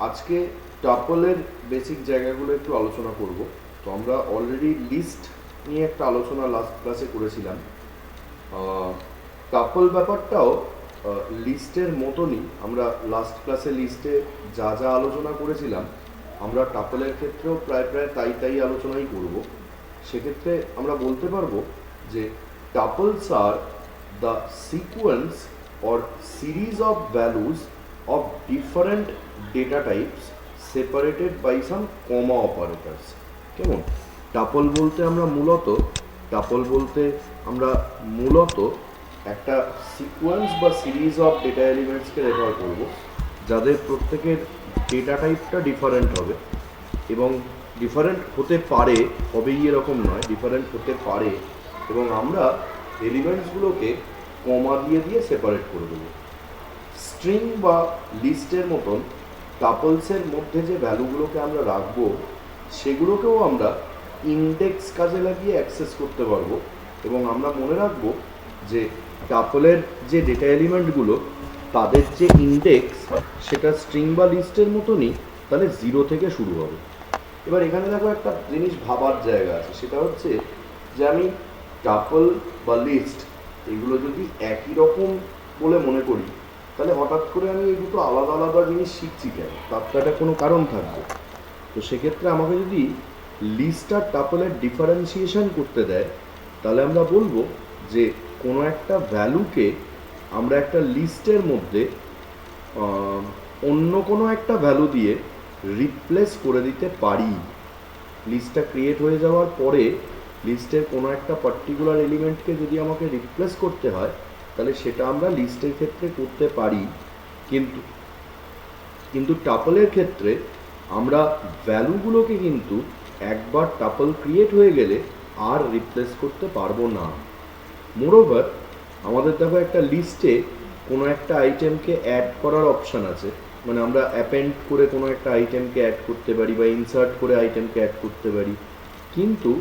আজকে টাপলের বেসিক জায়গাগুলো একটু আলোচনা করব। তো আমরা অলরেডি লিস্ট নিয়ে একটা আলোচনা লাস্ট ক্লাসে করেছিলাম। টাপল ব্যাপারটাও লিস্টের মতনই। আমরা লাস্ট ক্লাসে লিস্টে যা যা আলোচনা করেছিলাম আমরা টাপলের ক্ষেত্রেও প্রায় তাই আলোচনাই করব। সেক্ষেত্রে আমরা বলতে পারবো যে tuples are the sequence or series of values of different data types separated by some comma operators। কেমন? টাপল বলতে আমরা মূলত একটা সিকোয়েন্স বা সিরিজ অফ ডেটা এলিমেন্টসকে রেফার করব, যাদের প্রত্যেকের ডেটা টাইপটা ডিফারেন্ট হবে এবং ডিফারেন্ট হতে পারে, হবেই এরকম নয়, ডিফারেন্ট হতে পারে, এবং আমরা এলিমেন্টসগুলোকে কমা দিয়ে সেপারেট করে দেবো। স্ট্রিং বা লিস্টের মতন টাপলসের মধ্যে যে ভ্যালুগুলোকে আমরা রাখবো সেগুলোকেও আমরা ইন্ডেক্স কাজে লাগিয়ে অ্যাক্সেস করতে পারবো। এবং আমরা মনে রাখবো যে টাপলের যে ডেটা এলিমেন্টগুলো তাদের যে ইন্ডেক্স সেটা স্ট্রিং বা লিস্টের মতনই, তাহলে 0 থেকে শুরু হবে। এবার এখানে দেখো একটা জিনিস ভাবার জায়গা আছে, সেটা হচ্ছে যে আমি টাপল বা লিস্ট এগুলো যদি একই রকম বলে মনে করি, তাহলে হঠাৎ করে আমি এই দুটো আলাদা আলাদা জিনিস শিখছি কেন? তার তো একটা কোনো কারণ থাকবে। তো সেক্ষেত্রে আমাকে যদি লিস্ট আর টাপলের ডিফারেন্সিয়েশন করতে দেয়, তাহলে আমরা বলবো যে কোনো একটা ভ্যালুকে আমরা একটা লিস্টের মধ্যে অন্য কোনো একটা ভ্যালু দিয়ে রিপ্লেস করে দিতে পারি। লিস্টটা ক্রিয়েট হয়ে যাওয়ার পরে লিস্টের কোনো একটা পার্টিকুলার এলিমেন্টকে যদি আমাকে রিপ্লেস করতে হয়, তাহলে সেটা আমরা লিস্টের ক্ষেত্রে করতে পারি। কিন্তু টাপলের ক্ষেত্রে আমরা ভ্যালুগুলোকে কিন্তু একবার টাপল ক্রিয়েট হয়ে গেলে আর রিপ্লেস করতে পারবো না। মোরওভার আমাদের দেখো একটা লিস্টে কোনো একটা আইটেমকে অ্যাড করার অপশান আছে, মানে আমরা অ্যাপেন্ড করে কোনো একটা আইটেমকে অ্যাড করতে পারি বা ইনসার্ট করে আইটেমকে অ্যাড করতে পারি। কিন্তু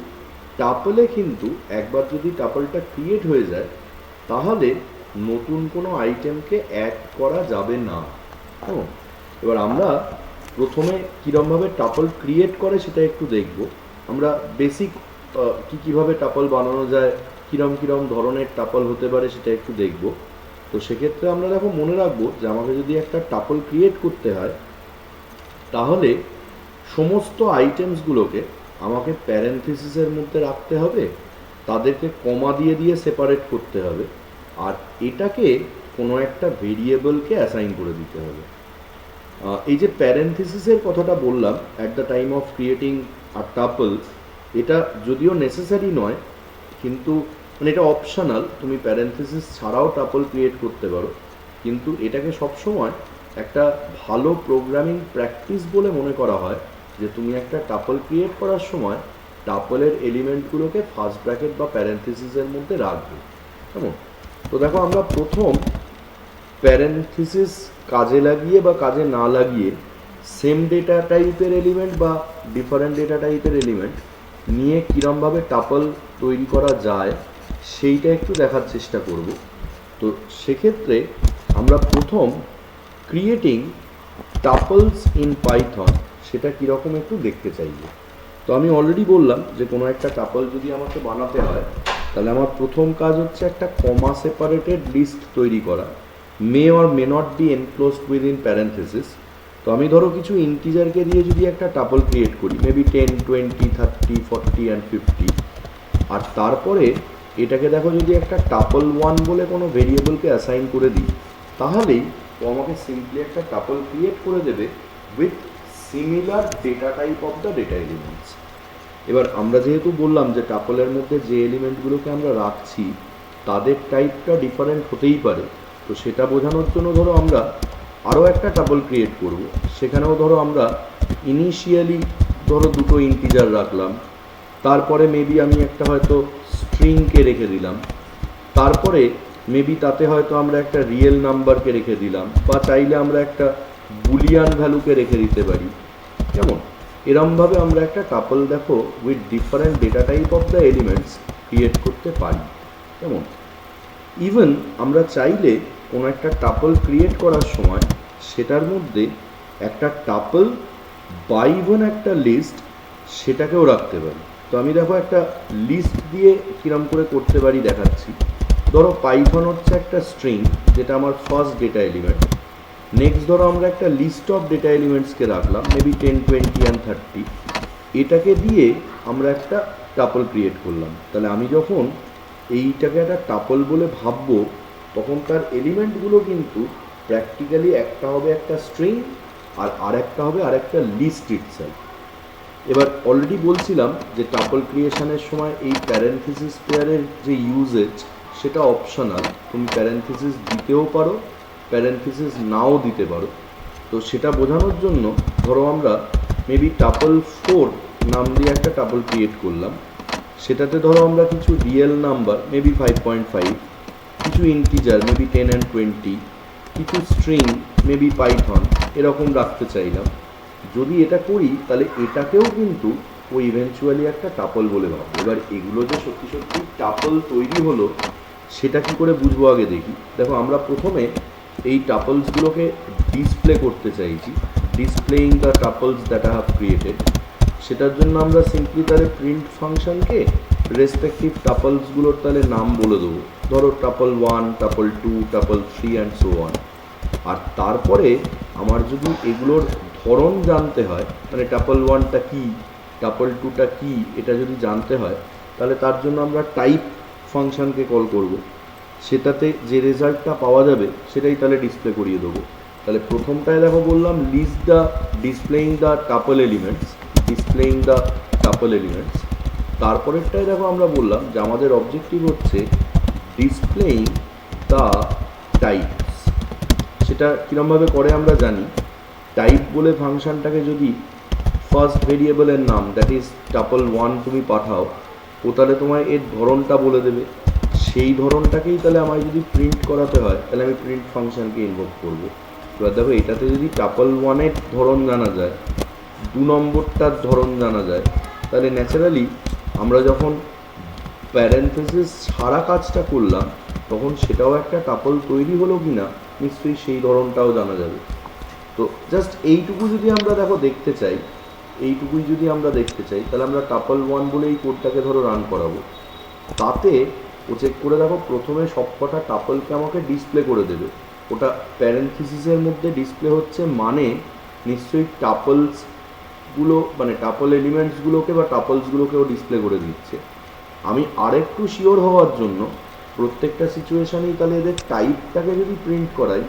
টাপলে কিন্তু একবার যদি টাপলটা ক্রিয়েট হয়ে যায়, তাহলে নতুন কোনো আইটেমকে অ্যাড করা যাবে না। কেমন? এবার আমরা প্রথমে কীরমভাবে টাপল ক্রিয়েট করে সেটা একটু দেখব। আমরা বেসিক কীভাবে টাপল বানানো যায়, কীরম ধরনের টাপল হতে পারে সেটা একটু দেখব। তো সেক্ষেত্রে আমরা দেখো মনে রাখবো যে আমাকে যদি একটা টাপল ক্রিয়েট করতে হয়, তাহলে সমস্ত আইটেমসগুলোকে আমাকে প্যারেনথেসিসের মধ্যে রাখতে হবে, তাদেরকে কমা দিয়ে সেপারেট করতে হবে, আর এটাকে কোনো একটা ভেরিয়েবলকে অ্যাসাইন করে দিতে হবে। এই যে প্যারেনথেসিসের কথাটা বললাম at the time of creating a tuple, এটা যদিও নেসেসারি নয়, কিন্তু মানে এটা অপশনাল, তুমি প্যারেনথেসিস ছাড়াও টাপল ক্রিয়েট করতে পারো, কিন্তু এটাকে সবসময় একটা ভালো প্রোগ্রামিং প্র্যাকটিস বলে মনে করা হয় যে তুমি একটা টাপল ক্রিয়েট করার সময় টাপলের এলিমেন্টগুলোকে ফার্স্ট ব্র্যাকেট বা প্যারেনথেসিসের মধ্যে রাখবে। কেমন? তো দেখো আমরা প্রথম প্যারেনথেসিস কাজে লাগিয়ে বা কাজে না লাগিয়ে সেম ডেটা টাইপের এলিমেন্ট বা ডিফারেন্ট ডেটা টাইপের এলিমেন্ট নিয়ে কীরমভাবে টাপল তৈরি করা যায় সেইটা একটু দেখার চেষ্টা করব। তো সেক্ষেত্রে আমরা প্রথম ক্রিয়েটিং টাপলস ইন পাইথন সেটা কীরকম একটু দেখতে চাইব। তো আমি অলরেডি বললাম যে কোনো একটা টাপল যদি আমাকে বানাতে হয়, তাহলে আমার প্রথম কাজ হচ্ছে একটা কমা সেপারেটেড লিস্ট তৈরি করা, may or may not be enclosed within parenthesis. তো আমি ধরো কিছু ইন্টিজারকে দিয়ে যদি একটা টাপল ক্রিয়েট করি, মেবি 10, 20, 30, 40 অ্যান্ড 50, আর তারপরে এটাকে দেখো যদি একটা টাপল 1 বলে কোনো ভেরিয়েবলকে অ্যাসাইন করে দিই, তাহলেই ও আমাকে সিম্পলি একটা টাপল ক্রিয়েট করে দেবে with similar data type of the data elements. এবার আমরা যেহেতু বললাম যে টাপলের মধ্যে যে এলিমেন্টগুলোকে আমরা রাখছি তাদের টাইপটা ডিফারেন্ট হতেই পারে, তো সেটা বোঝানোর জন্য ধরো আমরা আরও একটা টাপল ক্রিয়েট করব। সেখানেও ধরো আমরা ইনিশিয়ালি ধরো দুটো ইন্টিজার রাখলাম, তারপরে মেবি আমি একটা হয়তো স্ট্রিংকে রেখে দিলাম, তারপরে মেবি তাতে হয়তো আমরা একটা রিয়েল নাম্বারকে রেখে দিলাম, বা চাইলে আমরা একটা বুলিয়ান ভ্যালুকে রেখে দিতে পারি। কেমন? এরমভাবে আমরা একটা টাপল দেখো with different data type of the elements create করতে পারি। কেমন? ইভেন আমরা চাইলে কোনো একটা টাপল ক্রিয়েট করার সময় সেটার মধ্যে একটা টাপল বা ইভেন একটা লিস্ট সেটাকেও রাখতে পারি। তো আমি দেখো একটা লিস্ট দিয়ে কিরম করে করতে পারি দেখাচ্ছি। ধরো পাইথন হচ্ছে একটা স্ট্রিং যেটা আমার ফার্স্ট ডেটা এলিমেন্ট। নেক্সট ধরো আমরা একটা লিস্ট অফ ডেটা এলিমেন্টসকে রাখলাম, মেবি 10, 20 অ্যান্ড 30। এটাকে দিয়ে আমরা একটা টাপল ক্রিয়েট করলাম। তাহলে আমি যখন এইটাকে একটা টাপল বলে ভাববো, তখন তার এলিমেন্টগুলো কিন্তু প্র্যাকটিক্যালি একটা হবে একটা স্ট্রিং আর আরেকটা হবে আরেকটা লিস্ট ইটসেলফ। এবার অলরেডি বলছিলাম যে টাপল ক্রিয়েশনের সময় এই প্যারেনথেসিস পেয়ারের যে ইউজেজ সেটা অপশনাল। তুমি প্যারেনথেসিস দিতেও পারো, প্যারেনথেসিস নাও দিতে পারো। তো সেটা বোঝানোর জন্য ধরো আমরা মেবি টাপল 4 নাম দিয়ে একটা টাপল ক্রিয়েট করলাম। সেটাতে ধরো আমরা কিছু রিয়েল নাম্বার মেবি 5.5, কিছু ইন্টিজার মেবি 10 অ্যান্ড 20, কিছু স্ট্রিং মেবি পাইথন এরকম রাখতে চাইলাম। যদি এটা করি তাহলে এটাকেও কিন্তু ও ইভেনচুয়ালি একটা টাপল বলে ভাববো। এবার এগুলো যে সত্যি সত্যি টাপল তৈরি হলো সেটা কি করে বুঝবো আগে দেখি। দেখো আমরা প্রথমে এই টাপলসগুলোকে ডিসপ্লে করতে চাইছি, displaying the tuples that I have created. সেটার জন্য আমরা সিম্পলি তাহলে প্রিন্ট ফাংশনকে রেসপেক্টিভ টাপলসগুলোর তাহলে নাম বলে দেবো। ধরো tuple 1, tuple 2, tuple 3 and so on. আর তারপরে আমার যদি এগুলোর ধরন জানতে হয়, মানে টাপল 1টা কী, টাপল 2টা কী, এটা যদি জানতে হয় তাহলে তার জন্য আমরা টাইপ ফাংশনকে কল করব। সেটাতে যে রেজাল্টটা পাওয়া যাবে সেটাই তাহলে ডিসপ্লে করিয়ে দেবো। তাহলে প্রথমটায় দেখো বললাম list the displaying the tuple elements, displaying the tuple elements. তারপরেরটায় দেখো আমরা বললাম যে আমাদের অবজেক্টিভ হচ্ছে ডিসপ্লেইং দ্য টাইপস। সেটা কীরমভাবে করে আমরা জানি। টাইপ বলে ফাংশনটাকে যদি ফার্স্ট ভেরিয়েবলের নাম দ্যাট ইজ টাপল 1 তুমি পাঠাও, ও তাহলে তোমায় এর ধরনটা বলে দেবে। সেই ধরনটাকেই তাহলে আমায় যদি প্রিন্ট করাতে হয় তাহলে আমি প্রিন্ট ফাংশনকে ইনভোক করবো। এবার দেখো এটাতে যদি টাপল 1-এর ধরন জানা যায়, 2 নম্বরটার ধরন জানা যায়, তাহলে ন্যাচারালি আমরা যখন প্যারেনথেসিস ছাড়া কাজটা করলাম তখন সেটাও একটা টাপল তৈরি হলো কি না নিশ্চয়ই সেই ধরনটাও জানা যাবে। তো জাস্ট এইটুকু যদি আমরা দেখো দেখতে চাই, এইটুকুই যদি আমরা দেখতে চাই তাহলে আমরা টাপল 1 বলে এই কোডটাকে ধরো রান করাবো। তাতে ও চেক করে দেখো প্রথমে সবকটা টাপলকে আমাকে ডিসপ্লে করে দেবে। ওটা প্যারেনথিসিসের মধ্যে ডিসপ্লে হচ্ছে মানে নিশ্চয়ই টাপলসগুলো মানে টাপল এলিমেন্টসগুলোকে বা টাপলসগুলোকেও ডিসপ্লে করে দিচ্ছে। আমি আরেকটু শিওর হওয়ার জন্য প্রত্যেকটা সিচুয়েশানেই তাহলে এদের টাইপটাকে যদি প্রিন্ট করাই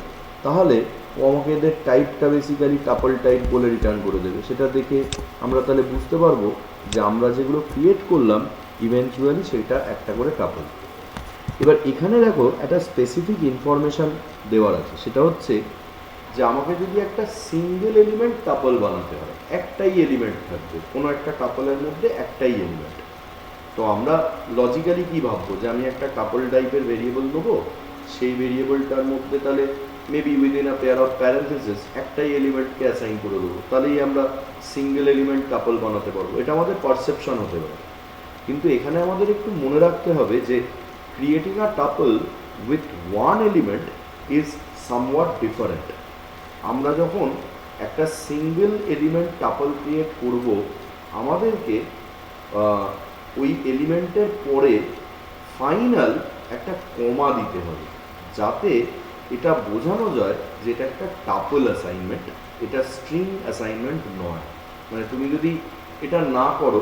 তাহলে ও আমাকে এদের টাইপটা বেসিক্যালি টাপল টাইপ বলে রিটার্ন করে দেবে। সেটা দেখে আমরা তাহলে বুঝতে পারবো যে আমরা যেগুলো ক্রিয়েট করলাম ইভেনচুয়ালি সেটা একটা করে টাপল। এবার এখানে দেখো একটা স্পেসিফিক ইনফরমেশান দেওয়ার আছে, সেটা হচ্ছে যে আমাকে যদি একটা সিঙ্গেল এলিমেন্ট টাপল বানাতে হয়, একটাই এলিমেন্ট থাকবে, কোনো একটা টাপলের মধ্যে একটাই এলিমেন্ট। তো আমরা লজিক্যালি কী ভাববো যে আমি একটা টাপল টাইপের ভেরিয়েবল নেবো, সেই ভেরিয়েবলটার মধ্যে তাহলে maybe within a pair of parenthesis একটাই এলিমেন্টকে অ্যাসাইন করে দেবো, তাহলেই আমরা সিঙ্গেল এলিমেন্ট টাপল বানাতে পারবো। এটা আমাদের পারসেপশন হতে পারে, কিন্তু এখানে আমাদের একটু মনে রাখতে হবে যে creating a tuple with one element is somewhat different. আমরা যখন একটা সিঙ্গেল এলিমেন্ট টাপল ক্রিয়েট করব আমাদেরকে ওই এলিমেন্টের পরে ফাইনাল একটা কমা দিতে হবে যাতে এটা বোঝানো যায় যে এটা একটা টাপল অ্যাসাইনমেন্ট, এটা স্ট্রিং অ্যাসাইনমেন্ট নয়। মানে তুমি যদি এটা না করো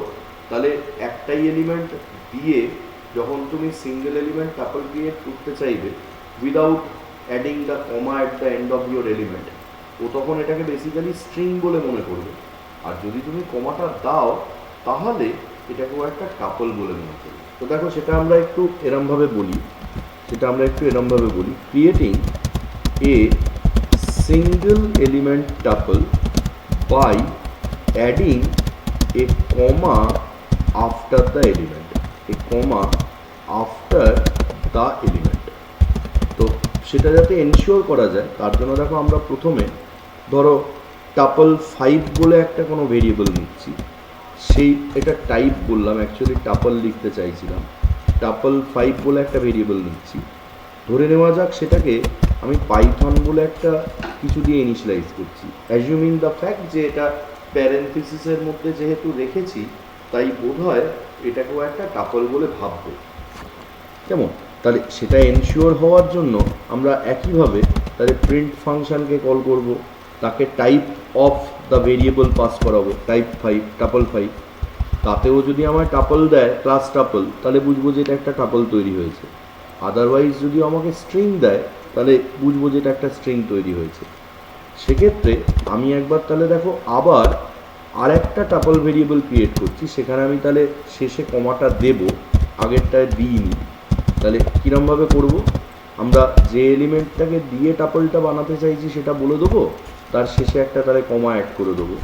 তাহলে একটাই এলিমেন্ট দিয়ে যখন তুমি সিঙ্গেল এলিমেন্ট টাপল ক্রিয়েট করতে চাইবে without adding the comma at the end of your element, ও তখন এটাকে বেসিক্যালি স্ট্রিং বলে মনে করবে। আর যদি তুমি কমাটা দাও তাহলে এটাকেও একটা টাপল বলে মনে করবে। তো দেখো সেটা আমরা একটু এরমভাবে বলি, creating a single element tuple by adding a comma after the element, a comma after the element. তো সেটা যাতে এনশিওর করা যায় তার জন্য দেখো আমরা প্রথমে ধরো টাপল 5 বলে একটা কোনো ভেরিয়েবল নিচ্ছি, সেই এটা টাইপ বললাম, অ্যাকচুয়ালি টাপল লিখতে চাইছিলাম। টাপল 5 বলে একটা ভেরিয়েবল নিচ্ছি, ধরে নেওয়া যাক সেটাকে আমি পাইথন বলে একটা কিছু দিয়ে ইনিশিয়ালাইজ করছি, অ্যাজিউমিং দ্য ফ্যাক্ট যে এটা প্যারেন্থেসিসের মধ্যে যেহেতু রেখেছি, তাই বোধহয় এটাকেও একটা টাপল বলে ভাববো। কেমন? তাহলে সেটা এনশিওর হওয়ার জন্য আমরা একইভাবে তাহলে প্রিন্ট ফাংশনকে কল করব, তাকে type of the variable pass করাবো, টাইপ 5 টাপল 5। তাতেও যদি আমার টাপল দেয় ক্লাস টাপল, তাহলে বুঝবো যে এটা একটা টাপল তৈরি হয়েছে। আদারওয়াইজ যদি আমাকে স্ট্রিং দেয়, তাহলে বুঝবো যে এটা একটা স্ট্রিং তৈরি হয়েছে। সেক্ষেত্রে আমি একবার তাহলে দেখো আবার আর একটা টাপল ভেরিয়েবল ক্রিয়েট করছি, সেখানে আমি তাহলে শেষে কমাটা দেব, আগেরটায় দিইনি। তাহলে কীরমভাবে করব, আমরা যে এলিমেন্টটাকে দিয়ে টাপলটা বানাতে চাইছি সেটা বলে দেবো, তার শেষে একটা তাহলে কমা অ্যাড করে দেবো,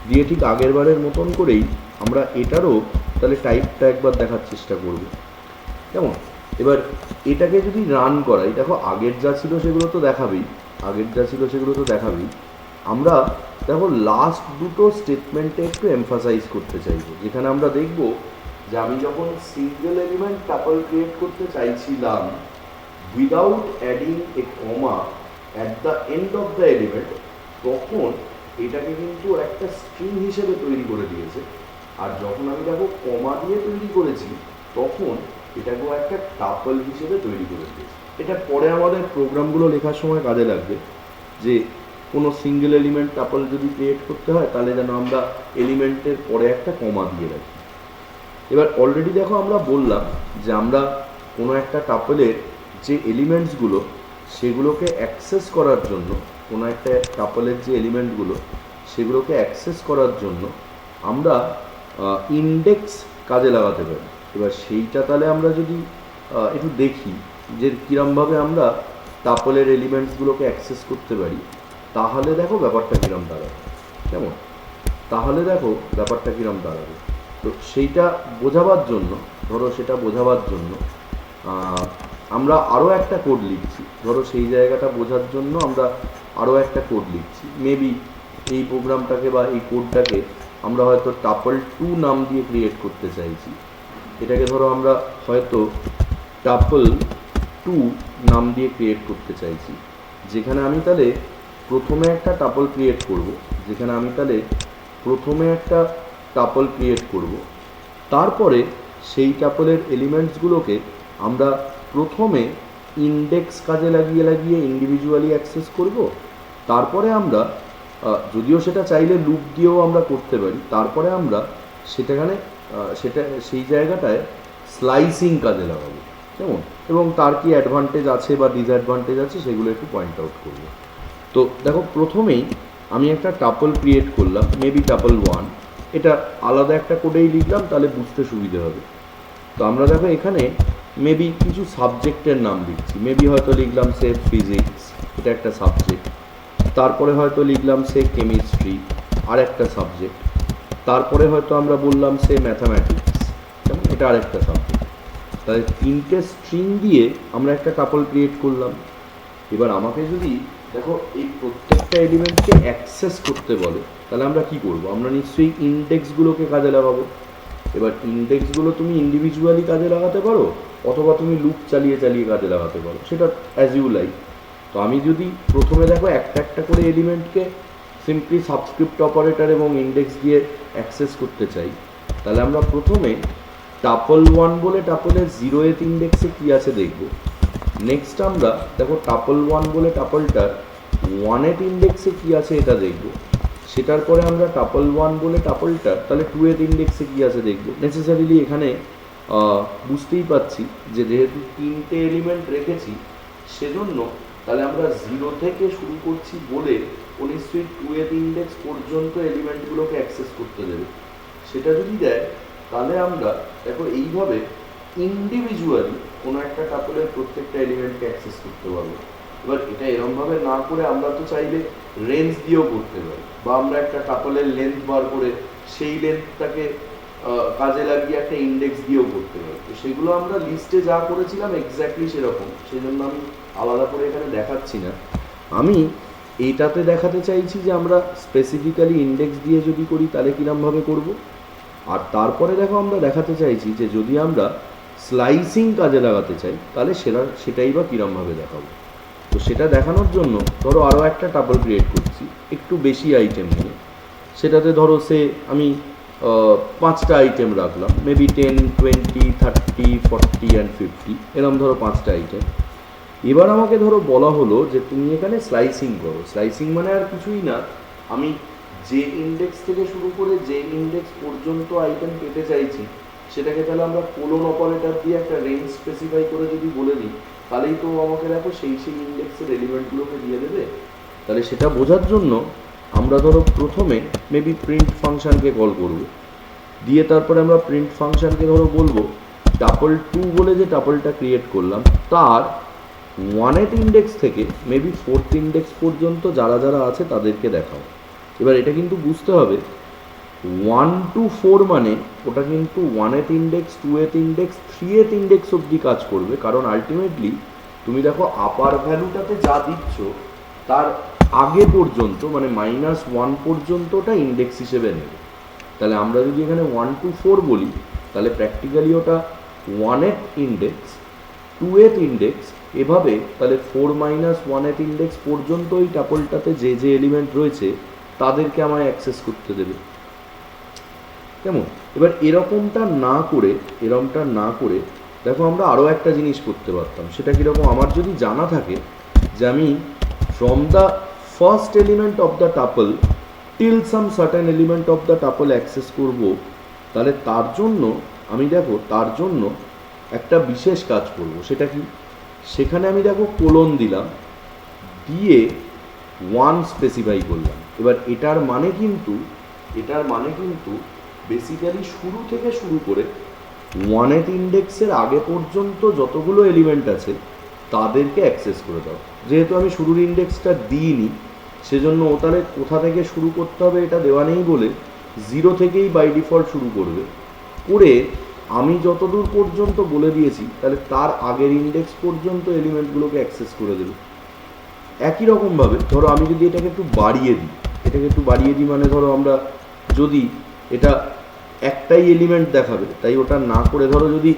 দিয়ে ঠিক আগের বারের মতন করেই আমরা এটারও তাহলে টাইপটা একবার দেখার চেষ্টা করব। কেমন? এবার এটাকে যদি রান করাই, দেখো আগের যা ছিল সেগুলো তো দেখাবেই, আমরা দেখো লাস্ট দুটো স্টেটমেন্টে একটু এমফাসাইজ করতে চাইবো, যেখানে আমরা দেখব যে আমি যখন সিঙ্গেল এলিমেন্ট টাপল ক্রিয়েট করতে চাইছিলাম without adding a comma at the end of the element, তখন এটাকে কিন্তু একটা স্ট্রিং হিসেবে তৈরি করে দিয়েছে। আর যখন আমি দেখো কমা দিয়ে তৈরি করেছি, তখন এটাকেও একটা টাপল হিসেবে তৈরি করে দিয়েছে। এটা পরে আমাদের প্রোগ্রামগুলো লেখার সময় কাজে লাগবে, যে কোনো সিঙ্গেল এলিমেন্ট টাপল যদি ক্রিয়েট করতে হয়, তাহলে যেন আমরা এলিমেন্টের পরে একটা কমা দিয়ে রাখি। এবার অলরেডি দেখো আমরা বললাম যে আমরা কোনো একটা টাপলের যে এলিমেন্টসগুলো, সেগুলোকে অ্যাক্সেস করার জন্য, কোনো একটা টাপলের যে এলিমেন্টগুলো সেগুলোকে অ্যাক্সেস করার জন্য আমরা ইন্ডেক্স কাজে লাগাতে পারি। এবার সেইটা তাহলে আমরা যদি একটু দেখি যে কীরমভাবে আমরা টাপলের এলিমেন্টসগুলোকে অ্যাক্সেস করতে পারি, তাহলে দেখো ব্যাপারটা কীরম দাঁড়াবে। কেমন? তো সেইটা বোঝাবার জন্য, সেটা বোঝাবার জন্য আমরা আরও একটা কোড লিখছি। সেই জায়গাটা বোঝার জন্য আমরা আরও একটা কোড লিখছি। মেবি এই প্রোগ্রামটাকে বা এই কোডটাকে আমরা হয়তো টাপল 2 নাম দিয়ে ক্রিয়েট করতে চাইছি। এটাকে আমরা হয়তো টাপল 2 নাম দিয়ে ক্রিয়েট করতে চাইছি, যেখানে আমি তাহলে প্রথমে একটা টাপল ক্রিয়েট করব। তারপরে সেই টাপলের এলিমেন্টসগুলোকে আমরা প্রথমে ইন্ডেক্স কাজে লাগিয়ে ইন্ডিভিজুয়ালি অ্যাক্সেস করব। তারপরে আমরা যদিও সেটা চাইলে লুপ দিয়েও আমরা করতে পারি, তারপরে আমরা সেই জায়গাটায় স্লাইসিং কাজে লাগাবো। কেমন? এবং তার কি অ্যাডভান্টেজ আছে বা ডিসঅ্যাডভান্টেজ আছে সেগুলো একটু পয়েন্ট আউট করব। তো দেখো প্রথমেই আমি একটা টাপল ক্রিয়েট করলাম, মেবি টাপল 1। এটা আলাদা একটা কোডেই লিখলাম, তাহলে বুঝতে সুবিধে হবে। তো আমরা দেখো এখানে মেবি কিছু সাবজেক্টের নাম লিখছি। মেবি হয়তো লিখলাম সে ফিজিক্স, এটা একটা সাবজেক্ট। তারপরে হয়তো লিখলাম সে কেমিস্ট্রি, আর একটা সাবজেক্ট। তারপরে হয়তো আমরা বললাম সে ম্যাথামেটিক্স, এটা আরেকটা সাবজেক্ট। তাহলে 3টে স্ট্রিং দিয়ে আমরা একটা টাপল ক্রিয়েট করলাম। এবার আমাকে যদি দেখো এই প্রত্যেকটা এলিমেন্টকে অ্যাক্সেস করতে বলে, তাহলে আমরা কি করব? আমরা নিশ্চয়ই ইন্ডেক্সগুলোকে কাজে লাগাবো। এবার ইন্ডেক্সগুলো তুমি ইন্ডিভিজুয়ালি কাজে লাগাতে পারো, অথবা তুমি লুপ চালিয়ে কাজে লাগাতে পারো, সেটা অ্যাজ ইউ লাইক। তো আমি যদি প্রথমে দেখো একটা করে এলিমেন্টকে সিম্পলি সাবস্ক্রিপ্ট অপারেটর এবং ইন্ডেক্স দিয়ে অ্যাক্সেস করতে চাই, তাহলে আমরা প্রথমে টাপল 1 বলে টাপলের 0th ইন্ডেক্সে কী আছে দেখব। নেক্সট আমরা দেখো টাপল 1 বলে টাপলটার 1th ইন্ডেক্সে কী আছে এটা দেখব। সেটার পরে আমরা টাপল 1 বলে টাপলটার তাহলে 2th ইন্ডেক্সে কী আছে দেখব। নেসেসারিলি এখানে বুঝতেই পাচ্ছি যে যেহেতু 3টে এলিমেন্ট রেখেছি, সেজন্য তাহলে আমরা 0 থেকে শুরু করছি বলে ও নিশ্চয়ই 2th ইন্ডেক্স পর্যন্ত এলিমেন্টগুলোকে অ্যাক্সেস করতে দেবে। সেটা যদি দেয়, তাহলে আমরা দেখো এইভাবে ইন্ডিভিজুয়ালি কোনো একটা টাপলের প্রত্যেকটা এলিমেন্টকে অ্যাক্সেস করতে পারবো। এবার এটা এরমভাবে না করে আমরা তো চাইলে রেঞ্জ দিয়েও করতে পারি, বা আমরা একটা টাপলের লেন্থ বার করে সেই লেন্থটাকে কাজে লাগিয়ে একটা ইন্ডেক্স দিয়েও করতে পারি। তো সেগুলো আমরা লিস্টে যা করেছিলাম এক্স্যাক্টলি সেরকম, সেই জন্য আমি আলাদা করে এখানে দেখাচ্ছি না। আমি এইটাতে দেখাতে চাইছি যে আমরা স্পেসিফিক্যালি ইন্ডেক্স দিয়ে যদি করি তাহলে কীরমভাবে করব। আর তারপরে দেখো আমরা দেখাতে চাইছি যে যদি আমরা স্লাইসিং কাজে লাগাতে চাই, তাহলে সেটাই বা কীরমভাবে দেখাবো। তো সেটা দেখানোর জন্য ধরো আরও একটা টাপল ক্রিয়েট করছি একটু বেশি আইটেম নিয়ে। সেটাতে ধরো আমি 5টা আইটেম রাখলাম, মেবি 10, 20, 30, 40 অ্যান্ড 50, এরকম ধরো 5টা আইটেম। এবার আমাকে ধরো বলা হলো যে তুমি এখানে স্লাইসিং করো। স্লাইসিং মানে আর কিছুই না, আমি যে ইন্ডেক্স থেকে শুরু করে যে ইন্ডেক্স পর্যন্ত আইটেম পেতে চাইছি সেটাকে তাহলে আমরা কোলন অপারেটর দিয়ে একটা রেঞ্জ স্পেসিফাই করে যদি বলে দিই, তাহলেই তো আমাকে দেখো সেই ইন্ডেক্সের এলিমেন্টগুলোকে দিয়ে দেবে। তাহলে সেটা বোঝার জন্য আমরা ধরো প্রথমে মেবি প্রিন্ট ফাংশানকে কল করব, দিয়ে তারপরে আমরা প্রিন্ট ফাংশানকে ধরো বলবো টাপল 2 বলে যে টাপলটা ক্রিয়েট করলাম তার 1th ইন্ডেক্স থেকে মেবি 4th ইন্ডেক্স পর্যন্ত যারা যারা আছে তাদেরকে দেখাও। এবার এটা কিন্তু বুঝতে হবে 1 to 4 মানে ওটা কিন্তু 1th index, 2th index, 3th index অবধি কাজ করবে, কারণ আলটিমেটলি তুমি দেখো আপার ভ্যালুটাতে যা দিচ্ছ তার আগে পর্যন্ত মানে -1 পর্যন্তটা ইন্ডেক্স হিসেবে নেবে। তাহলে আমরা যদি এখানে 1 to 4 বলি তাহলে প্র্যাকটিক্যালি ওটা 1th ইন্ডেক্স, 2th ইন্ডেক্স, এভাবে তাহলে 4 - 1th ইন্ডেক্স পর্যন্ত ওই টাপলটাতে যে যে এলিমেন্ট রয়েছে তাদেরকে আমায় অ্যাক্সেস করতে দেবে। কেমন? এবার এরকমটা না করে দেখো আমরা আরও একটা জিনিস করতে পারতাম। সেটা কীরকম? আমার যদি জানা থাকে যে আমি from the first element of the tuple till some certain element of the tuple access করব, তাহলে তার জন্য একটা বিশেষ কাজ করব। সেটা কি? সেখানে আমি দেখো কোলন দিলাম, দিয়ে 1 স্পেসিফাই করলাম। এবার এটার মানে কিন্তু বেসিক্যালি শুরু থেকে শুরু করে 1th ইন্ডেক্সের আগে পর্যন্ত যতগুলো এলিমেন্ট আছে তাদেরকে অ্যাক্সেস করে দাও। যেহেতু আমি শুরুর ইন্ডেক্সটা দিইনি সেজন্য ও তাহলে কোথা থেকে শুরু করতে হবে এটা দেওয়া নেই বলে 0 থেকেই বাই ডিফল্ট শুরু করবে, করে আমি যতদূর পর্যন্ত বলে দিয়েছি তাহলে তার আগের ইন্ডেক্স পর্যন্ত এলিমেন্টগুলোকে অ্যাক্সেস করে দেবে। একই রকমভাবে ধরো আমি যদি এটাকে একটু বাড়িয়ে দিই মানে ধরো আমরা যদি এটা একটাই এলিমেন্ট দেখাবে তাই ওটা না করে ধরো যদি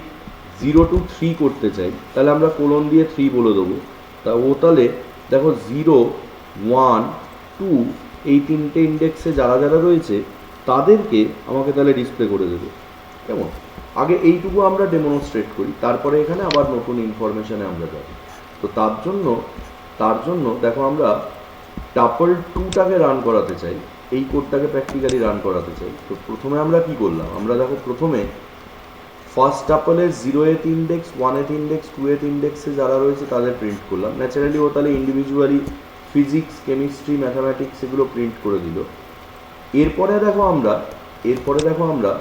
0 to 3 করতে চাই তাহলে আমরা কোলন দিয়ে 3 বলে দেবো। তা ও তাহলে দেখো 0, 1, 2 এই 3টে ইন্ডেক্সে যারা যারা রয়েছে তাদেরকে আমাকে তাহলে ডিসপ্লে করে দেবে। কেমন? আগে এইটুকু আমরা ডেমনস্ট্রেট করি, তারপরে এখানে আবার নতুন ইনফরমেশানে আমরা যাব। তো তার জন্য দেখো আমরা টাপল 2টাকে রান করাতে চাই, এই কোডটাকে প্র্যাকটিক্যালি রান করাতে চাই। তো প্রথমে আমরা কি করলাম? আমরা দেখো প্রথমে ফার্স্ট টাপলের 0th index, 1th index, 2th ইন্ডেক্সে যারা রয়েছে তাদের প্রিন্ট করলাম। ন্যাচারালি ও তাহলে ইন্ডিভিজুয়ালি ফিজিক্স, কেমিস্ট্রি, ম্যাথামেটিক্স এগুলো প্রিন্ট করে দিল। এরপরে দেখো আমরা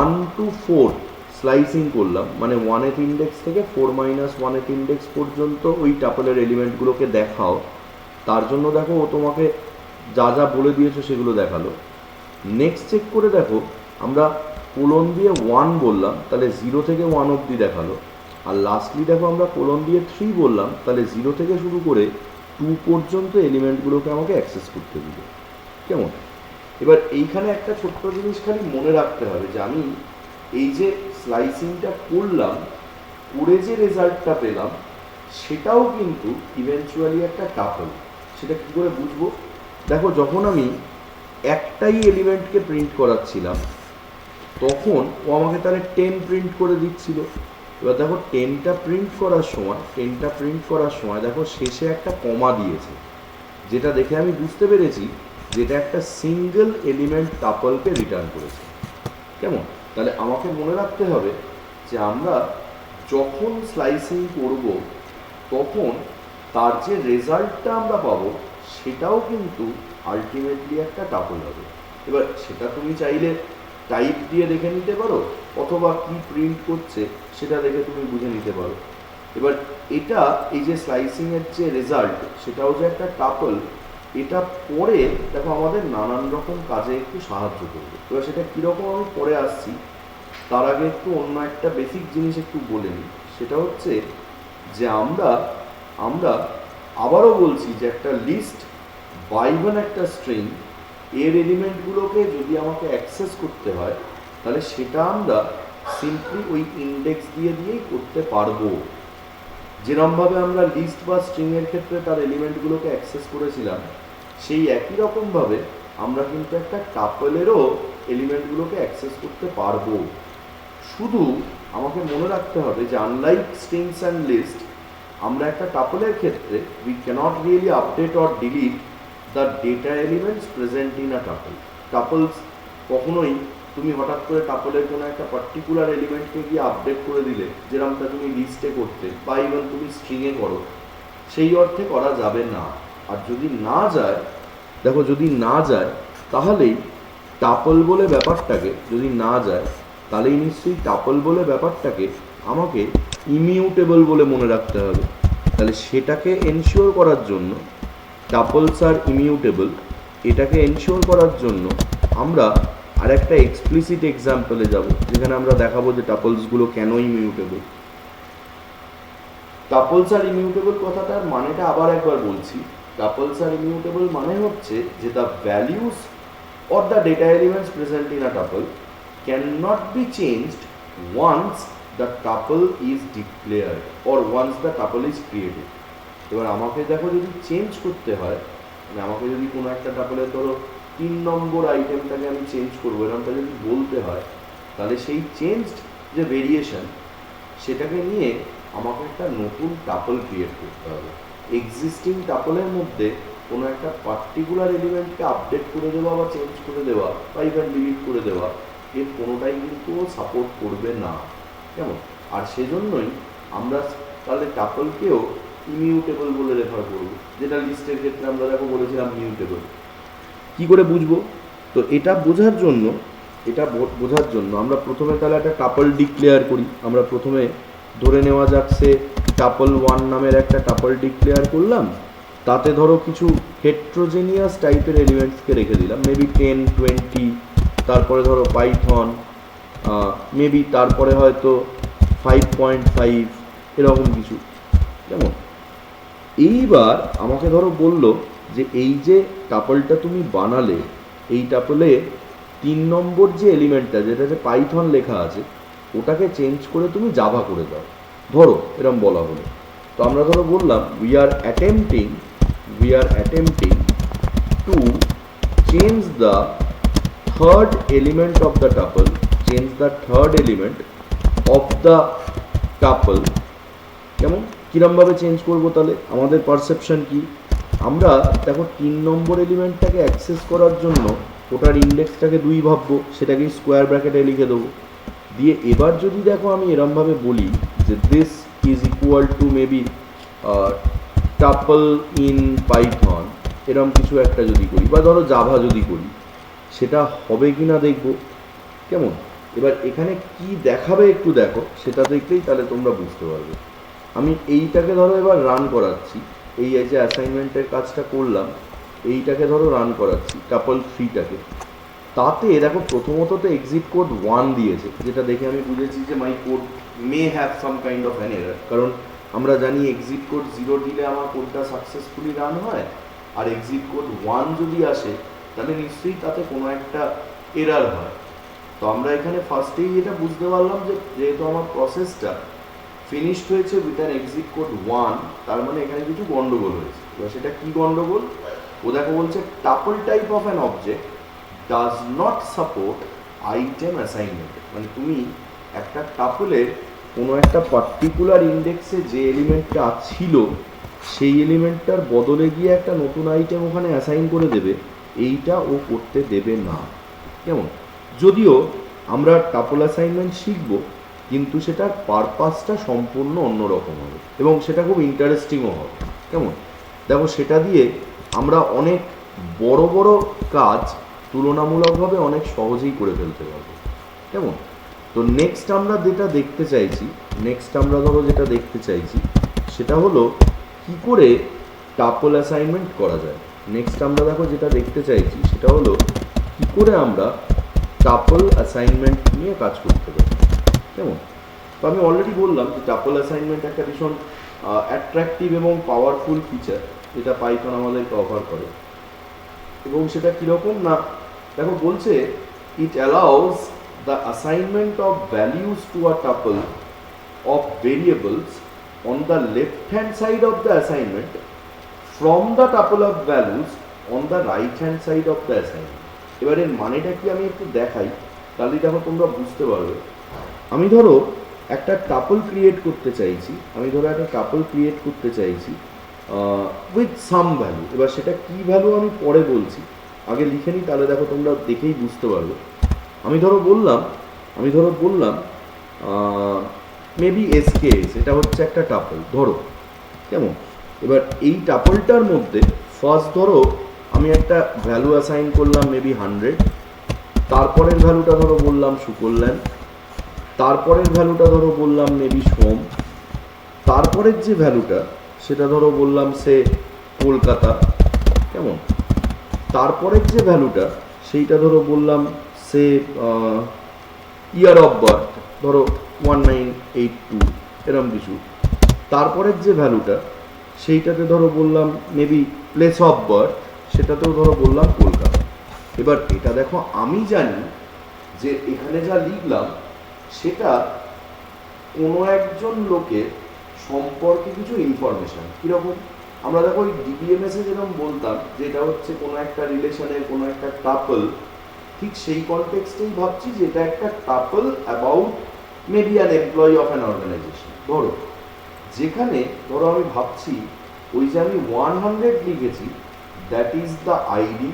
1 to 4 স্লাইসিং করলাম, মানে 1th ইন্ডেক্স থেকে 4 - 1th ইন্ডেক্স পর্যন্ত ওই টাপলের এলিমেন্টগুলোকে দেখাও। তার জন্য দেখো ও তোমাকে যা যা বলে দিয়েছো সেগুলো দেখালো। নেক্সট চেক করে দেখো আমরা কোলন দিয়ে 1 বললাম, তাহলে 0 থেকে 1 অবধি দেখালো। আর লাস্টলি দেখো আমরা কোলন দিয়ে 3 বললাম, তাহলে 0 থেকে শুরু করে 2 পর্যন্ত এলিমেন্টগুলোকে আমাকে অ্যাক্সেস করতে দিল। কেমন? এবার এইখানে একটা ছোট্ট জিনিস খালি মনে রাখতে হবে যে আমি এই যে স্লাইসিংটা করলাম, করে যে রেজাল্টটা পেলাম সেটাও কিন্তু ইভেনচুয়ালি একটা টাপল। সেটা কী করে বুঝবো? দেখো যখন আমি একটাই এলিমেন্টকে প্রিন্ট করাচ্ছিলাম তখন ও আমাকে তাহলে 10 প্রিন্ট করে দিচ্ছিল। এবার দেখো 10টা প্রিন্ট করার সময় দেখো শেষে একটা কমা দিয়েছে, যেটা দেখে আমি বুঝতে পেরেছি যেটা একটা সিঙ্গেল এলিমেন্ট টাপলকে রিটার্ন করেছে। কেমন? তাহলে আমাকে মনে রাখতে হবে যে আমরা যখন স্লাইসিং করব তখন তার যে রেজাল্টটা আমরা পাবো সেটাও কিন্তু আলটিমেটলি একটা টাপল হবে। এবার সেটা তুমি চাইলে টাইপ দিয়ে দেখে নিতে পারো, অথবা কি প্রিন্ট করছে সেটা দেখে তুমি বুঝে নিতে পারো। এবার এটা এই যে স্লাইসিংয়ের যে রেজাল্ট সেটাও যে একটা টাপল, এটা পরে দেখো আমাদের নানান রকম কাজে একটু সাহায্য করবে। এবার সেটা কীরকম আমি পরে আসছি, তার আগে একটু অন্য একটা বেসিক জিনিস একটু বলে নিই। সেটা হচ্ছে যে আমরা আবারও বলছি যে একটা লিস্ট বাইভান একটা স্ট্রিং এর এলিমেন্টগুলোকে যদি আমাকে অ্যাক্সেস করতে হয় তাহলে সেটা আমরা সিম্পলি ওই ইন্ডেক্স দিয়েই করতে পারবো। যেরমভাবে আমরা লিস্ট বা স্ট্রিংয়ের ক্ষেত্রে তার এলিমেন্টগুলোকে অ্যাক্সেস করেছিলাম, সেই একই রকমভাবে আমরা কিন্তু একটা টাপলেরও এলিমেন্টগুলোকে অ্যাক্সেস করতে পারবো। শুধু আমাকে মনে রাখতে হবে যে আনলাইক স্ট্রিংস অ্যান্ড লিস্ট, আমরা একটা টাপলের ক্ষেত্রে we cannot really update or delete the data elements present in a tuple. Tuples কখনোই তুমি হঠাৎ করে টাপলের কোনো একটা পার্টিকুলার এলিমেন্টকে গিয়ে আপডেট করে দিলে, যেরকমটা তুমি লিস্টে করতে বা ইভেন তুমি স্ট্রিংয়ে করো, সেই অর্থে করা যাবে না। আর যদি না যায়, দেখো যদি না যায় তাহলেই টাপল বলে ব্যাপারটাকে, যদি না যায় তাহলেই নিশ্চয়ই টাপল বলে ব্যাপারটাকে আমাকে ইমিউটেবল বলে মনে রাখতে হবে। তাহলে সেটাকে এনশিওর করার জন্য, টাপলস আর ইমিউটেবল, এটাকে এনশিওর করার জন্য আমরা আর একটা এক্সপ্লিসিট এক্সাম্পলে যাব, যেখানে আমরা দেখাবো যে টাপলসগুলো কেন ইমিউটেবল। টাপলস আর ইমিউটেবল কথাটার মানেটা আবার একবার বলছি। টাপলস আর ইমিউটেবল মানে হচ্ছে যে the values or the data elements present in a tuple cannot be changed once the tuple is declared or once the tuple is created. এবার আমাকে দেখো যদি চেঞ্জ করতে হয়, মানে আমাকে যদি কোনো একটা টাপলের ধরো 3 নম্বর আইটেমটাকে আমি চেঞ্জ করবো, এরকমটা যদি বলতে হয়, তাহলে সেই চেঞ্জড যে ভেরিয়েশন, সেটাকে নিয়ে আমাকে একটা নতুন টাপল ক্রিয়েট করতে হবে। এক্সিস্টিং টাপলের মধ্যে কোনো একটা পার্টিকুলার এলিমেন্টকে আপডেট করে দেওয়া বা চেঞ্জ করে দেওয়া বা ইভেন ডিলিট করে দেওয়া, এর কোনোটাই কিন্তু সাপোর্ট করবে না। কেমন? আর সেজন্যই আমরা তাহলে টাপলকেও ইমিউটেবল বলে রেফার করবো, যেটা লিস্টের ক্ষেত্রে আমরা দেখো বলেছিলাম মিউটেবল। কি করে বুঝবো? তো এটা বোঝার জন্য আমরা প্রথমে তাহলে একটা টাপল ডিক্লেয়ার করি। আমরা প্রথমে ধরে নেওয়া যাক সে টাপল 1 নামের একটা টাপল ডিক্লেয়ার করলাম, তাতে ধরো কিছু হেট্রোজেনিয়াস টাইপের এলিমেন্টসকে রেখে দিলাম, মেবি 10, 20, তারপরে ধরো পাইথন, মেবি তারপরে হয়তো 5.5, এরকম কিছু। কেমন? এইবার আমাকে ধরো বলল যে এই যে টাপলটা তুমি বানালে, এই টাপলে 3 নম্বর যে এলিমেন্টটা, যেটাতে পাইথন লেখা আছে, ওটাকে চেঞ্জ করে তুমি জাভা করে দাও, ধরো এরকম বলা হলো। তো আমরা ধরো বললাম we are attempting to change the third element of the tuple, কেমন? কিরমভাবে চেঞ্জ করবো? তাহলে আমাদের পারসেপশন কি? আমরা দেখো 3 নম্বর এলিমেন্টটাকে অ্যাক্সেস করার জন্য ওটার ইন্ডেক্সটাকে 2 ভাববো, সেটাকে স্কোয়ার ব্র্যাকেটে লিখে দেবো। দিয়ে এবার যদি দেখো আমি এরমভাবে বলি যে this is equal to maybe tuple in Python, এরম কিছু একটা যদি করি, বা ধরো জাভা যদি করি, সেটা হবে কি না দেখবো। কেমন? এবার এখানে কি দেখাবে একটু দেখো, সেটা দেখলেই তাহলে তোমরা বুঝতে পারবে। আমি এইটাকে ধরো এবার রান করাচ্ছি, এই যে অ্যাসাইনমেন্টের কাজটা করলাম, এইটাকে ধরো রান করাচ্ছি টাপল 3টাকে। তাতে দেখো প্রথমত তো এক্সিট কোড 1 দিয়েছে, যেটা দেখে আমি বুঝেছি যে my code may have some kind of an error. কারণ আমরা জানি এক্সিট কোড 0 দিলে আমার কোডটা সাকসেসফুলি রান হয়, আর এক্সিট কোড 1 যদি আসে তাহলে নিশ্চয়ই তাতে কোনো একটা এরার হয়। তো আমরা এখানে ফার্স্টেই এটা বুঝতে পারলাম যে যেহেতু আমার প্রসেসটা ফিনিশড হয়েছে উইথ অ্যান এক্সিট কোড 1, তার মানে এখানে কিছু গন্ডগোল হয়েছে। এবার সেটা কি গন্ডগোল? ও দেখো বলছে tuple type of an object does not support item assignment. মানে তুমি একটা টাপলের কোনো একটা পার্টিকুলার ইন্ডেক্সে যে এলিমেন্টটা ছিল, সেই এলিমেন্টটার বদলে গিয়ে একটা নতুন আইটেম ওখানে অ্যাসাইন করে দেবে, এইটা ও করতে দেবে না। কেমন? যদিও আমরা টাপল অ্যাসাইনমেন্ট শিখবো, কিন্তু সেটার পারপাসটা সম্পূর্ণ অন্যরকম হবে এবং সেটা খুব ইন্টারেস্টিংও হবে। কেমন? দেখো সেটা দিয়ে আমরা অনেক বড় বড় কাজ তুলনামূলকভাবে অনেক সহজেই করে ফেলতে পারবো। কেমন? তো নেক্সট আমরা যেটা দেখতে চাইছি সেটা হলো কি করে টাপল অ্যাসাইনমেন্ট করা যায়। নেক্সট আমরা দেখো যেটা দেখতে চাইছি সেটা হলো কি করে আমরা টাপল অ্যাসাইনমেন্ট নিয়ে কাজ করতে পারি। কেমন? তো আমি অলরেডি বললাম যে টাপল অ্যাসাইনমেন্ট একটা ভীষণ অ্যাট্রাকটিভ এবং পাওয়ারফুল ফিচার, যেটা পাইথন আমাদেরকে অফার করে। এবং সেটা কীরকম না, দেখো বলছে ইট allows the assignment of values to a tuple of variables on the left hand side of the assignment from the tuple of values on the right hand side of the assignment. এবার এর মানেটা কি আমি একটু দেখাই, তাহলে দেখো তোমরা বুঝতে পারবে। আমি ধরো একটা টাপল ক্রিয়েট করতে চাইছি, উইথ সাম ভ্যালু। এবার সেটা কি ভ্যালু আমি পরে বলছি, আগে লিখে নিই, তাহলে দেখো তোমরা দেখেই বুঝতে পারবে। আমি ধরো বললাম মেবি এসকেএস, এটা হচ্ছে একটা টাপল ধরো, কেমন। এবার এই টাপলটার মধ্যে ফার্স্ট ধরো আমি একটা ভ্যালু অ্যাসাইন করলাম মেবি 100, তারপরের ভ্যালুটা ধরো বললাম সুকল্যাণ, তারপরের ভ্যালুটা ধরো বললাম মেবি সোম, তারপরের যে ভ্যালুটা সেটা ধরো বললাম সে কলকাতা, কেমন। তারপরের যে ভ্যালুটা সেইটা ধরো বললাম সে ইয়ার অফ বার্থ, ধরো 1982 এরম কিছু। তারপরের যে ভ্যালুটা সেইটাতে ধরো বললাম মেবি প্লেস অফ বার্থ, সেটাতেও ধরো বললাম কলকাতা। এবার এটা দেখো আমি জানি যে এখানে যা লিখলাম সেটা কোনো একজন লোকের সম্পর্কে কিছু ইনফরমেশান। কীরকম, আমরা দেখো ওই ডিবিএমএসে যেরকম বলতাম যে এটা হচ্ছে কোনো একটা রিলেশনের কোনো একটা টাপল, ঠিক সেই কনটেক্সটেই ভাবছি যে এটা একটা tuple about maybe an employee of an organization. ধরো যেখানে ধরো আমি ভাবছি ওই যে আমি 100 লিখেছি that is the ID.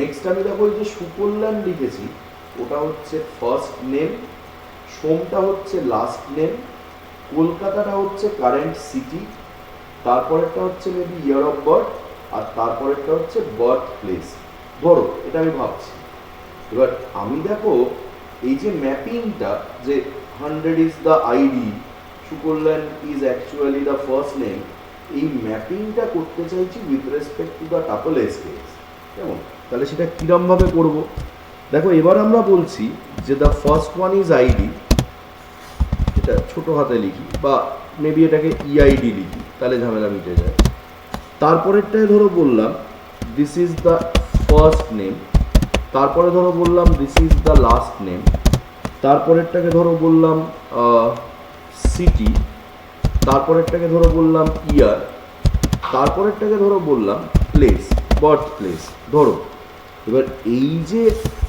Next আমি দেখো ওই যে সুকল্যাণ লিখেছি ওটা হচ্ছে ফার্স্ট নেম, সোমটা হচ্ছে লাস্ট নেম, কলকাতাটা হচ্ছে কারেন্ট সিটি, তারপরেরটা হচ্ছে মেবি ইয়ার অফ বার্থ, আর তারপরেরটা হচ্ছে বার্থ প্লেস। ধরো এটা আমি ভাবছি। এবার আমি দেখো এই যে ম্যাপিংটা যে 100 is the ID, Sukalyan is actually the first name, এই ম্যাপিংটা করতে চাইছি with respect to the tuple SKS, কেমন। তাহলে সেটা কীরমভাবে করবো দেখো, এবার আমরা বলছি যে the first one is ID, এটা ছোটো হাতে লিখি বা মেবি এটাকে ইআইডি লিখি, তাহলে ঝামেলা মিটে যায়। তারপরেরটায় ধরো বললাম this is the first name, তারপরে ধরো বললাম this is the last name, তারপরেরটাকে ধরো বললাম সিটি, তারপরেরটাকে ধরো বললাম ইয়ার, তারপরেরটাকে ধরো বললাম প্লেস, বার্থ প্লেস। ধরো এবার এই যে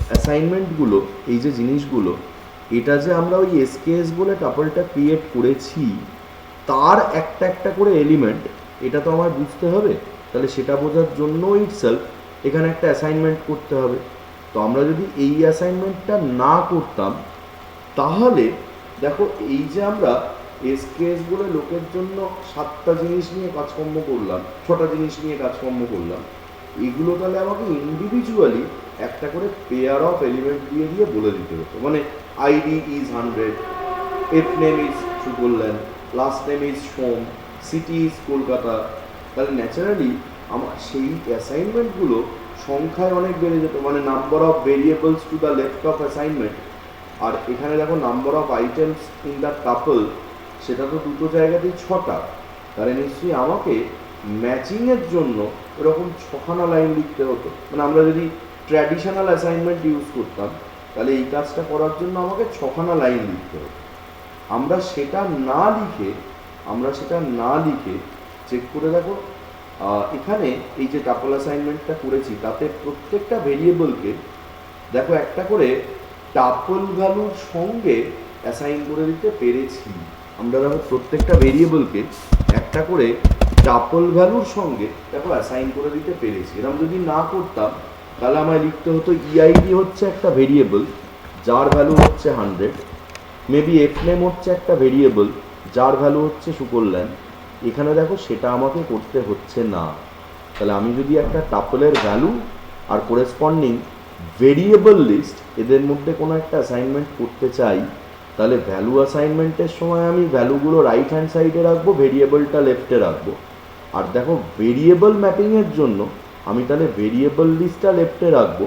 অ্যাসাইনমেন্টগুলো, এই যে জিনিসগুলো, এটা যে আমরা ওই এসকেএস বলে টাপলটা ক্রিয়েট করেছি তার একটা একটা করে এলিমেন্ট, এটা তো আমার বুঝতে হবে। তাহলে সেটা বোঝার জন্য ইটসেলফ এখানে একটা অ্যাসাইনমেন্ট করতে হবে। তো আমরা যদি এই অ্যাসাইনমেন্টটা না করতাম তাহলে দেখো এই যে আমরা এসকেএস বলে লোকের জন্য 7টা জিনিস নিয়ে কাজকর্ম করলাম, 6টা জিনিস নিয়ে কাজকর্ম করলাম, এগুলো তাহলে আমাকে ইন্ডিভিজুয়ালি একটা করে পেয়ার অফ এলিমেন্ট দিয়ে দিয়ে বলে দিতে হতো। মানে ID is 100, F name is Sukalyan, last name is Som, city is Kolkata. তাহলে ন্যাচারালি আমার সেই অ্যাসাইনমেন্টগুলো সংখ্যায় অনেক বেড়ে যেত, মানে number of variables to the left of assignment. আর এখানে দেখো number of items in the tuple, সেটা তো দুটো জায়গাতেই 6টা। তাহলে নিশ্চয়ই আমাকে ম্যাচিংয়ের জন্য এরকম 6খানা লাইন লিখতে হতো। মানে আমরা যদি ট্র্যাডিশনাল অ্যাসাইনমেন্ট ইউজ করতাম তাহলে এই কাজটা করার জন্য আমাকে 6খানা লাইন লিখতে হতো। আমরা সেটা না লিখে চেক করে দেখো এখানে এই যে টাপল অ্যাসাইনমেন্টটা করেছি তাতে প্রত্যেকটা ভেরিয়েবলকে দেখো একটা করে টাপল ভ্যালুর সঙ্গে অ্যাসাইন করে দিতে পেরেছি। আমরা দেখো প্রত্যেকটা ভেরিয়েবলকে একটা করে টাপল ভ্যালুর সঙ্গে দেখো অ্যাসাইন করে দিতে পেরেছি। এরকম যদি না করতাম তাহলে আমায় লিখতে হতো ইআইডি হচ্ছে একটা ভেরিয়েবল যার ভ্যালু হচ্ছে 100, মেবি এফ নেম হচ্ছে একটা ভেরিয়েবল যার ভ্যালু হচ্ছে সুকল্যাণ। এখানে দেখো সেটা আমাকে করতে হচ্ছে না। তাহলে আমি যদি একটা টাপলের ভ্যালু আর কোরেসপন্ডিং ভেরিয়েবল লিস্ট এদের মধ্যে কোনো একটা অ্যাসাইনমেন্ট করতে চাই তাহলে ভ্যালু অ্যাসাইনমেন্টের সময় আমি ভ্যালুগুলো রাইট হ্যান্ড সাইডে রাখবো, ভেরিয়েবলটা লেফটে রাখবো। আর দেখো ভেরিয়েবল ম্যাপিংয়ের জন্য আমি তাহলে ভেরিয়েবল লিস্টটা লেফটে রাখবো,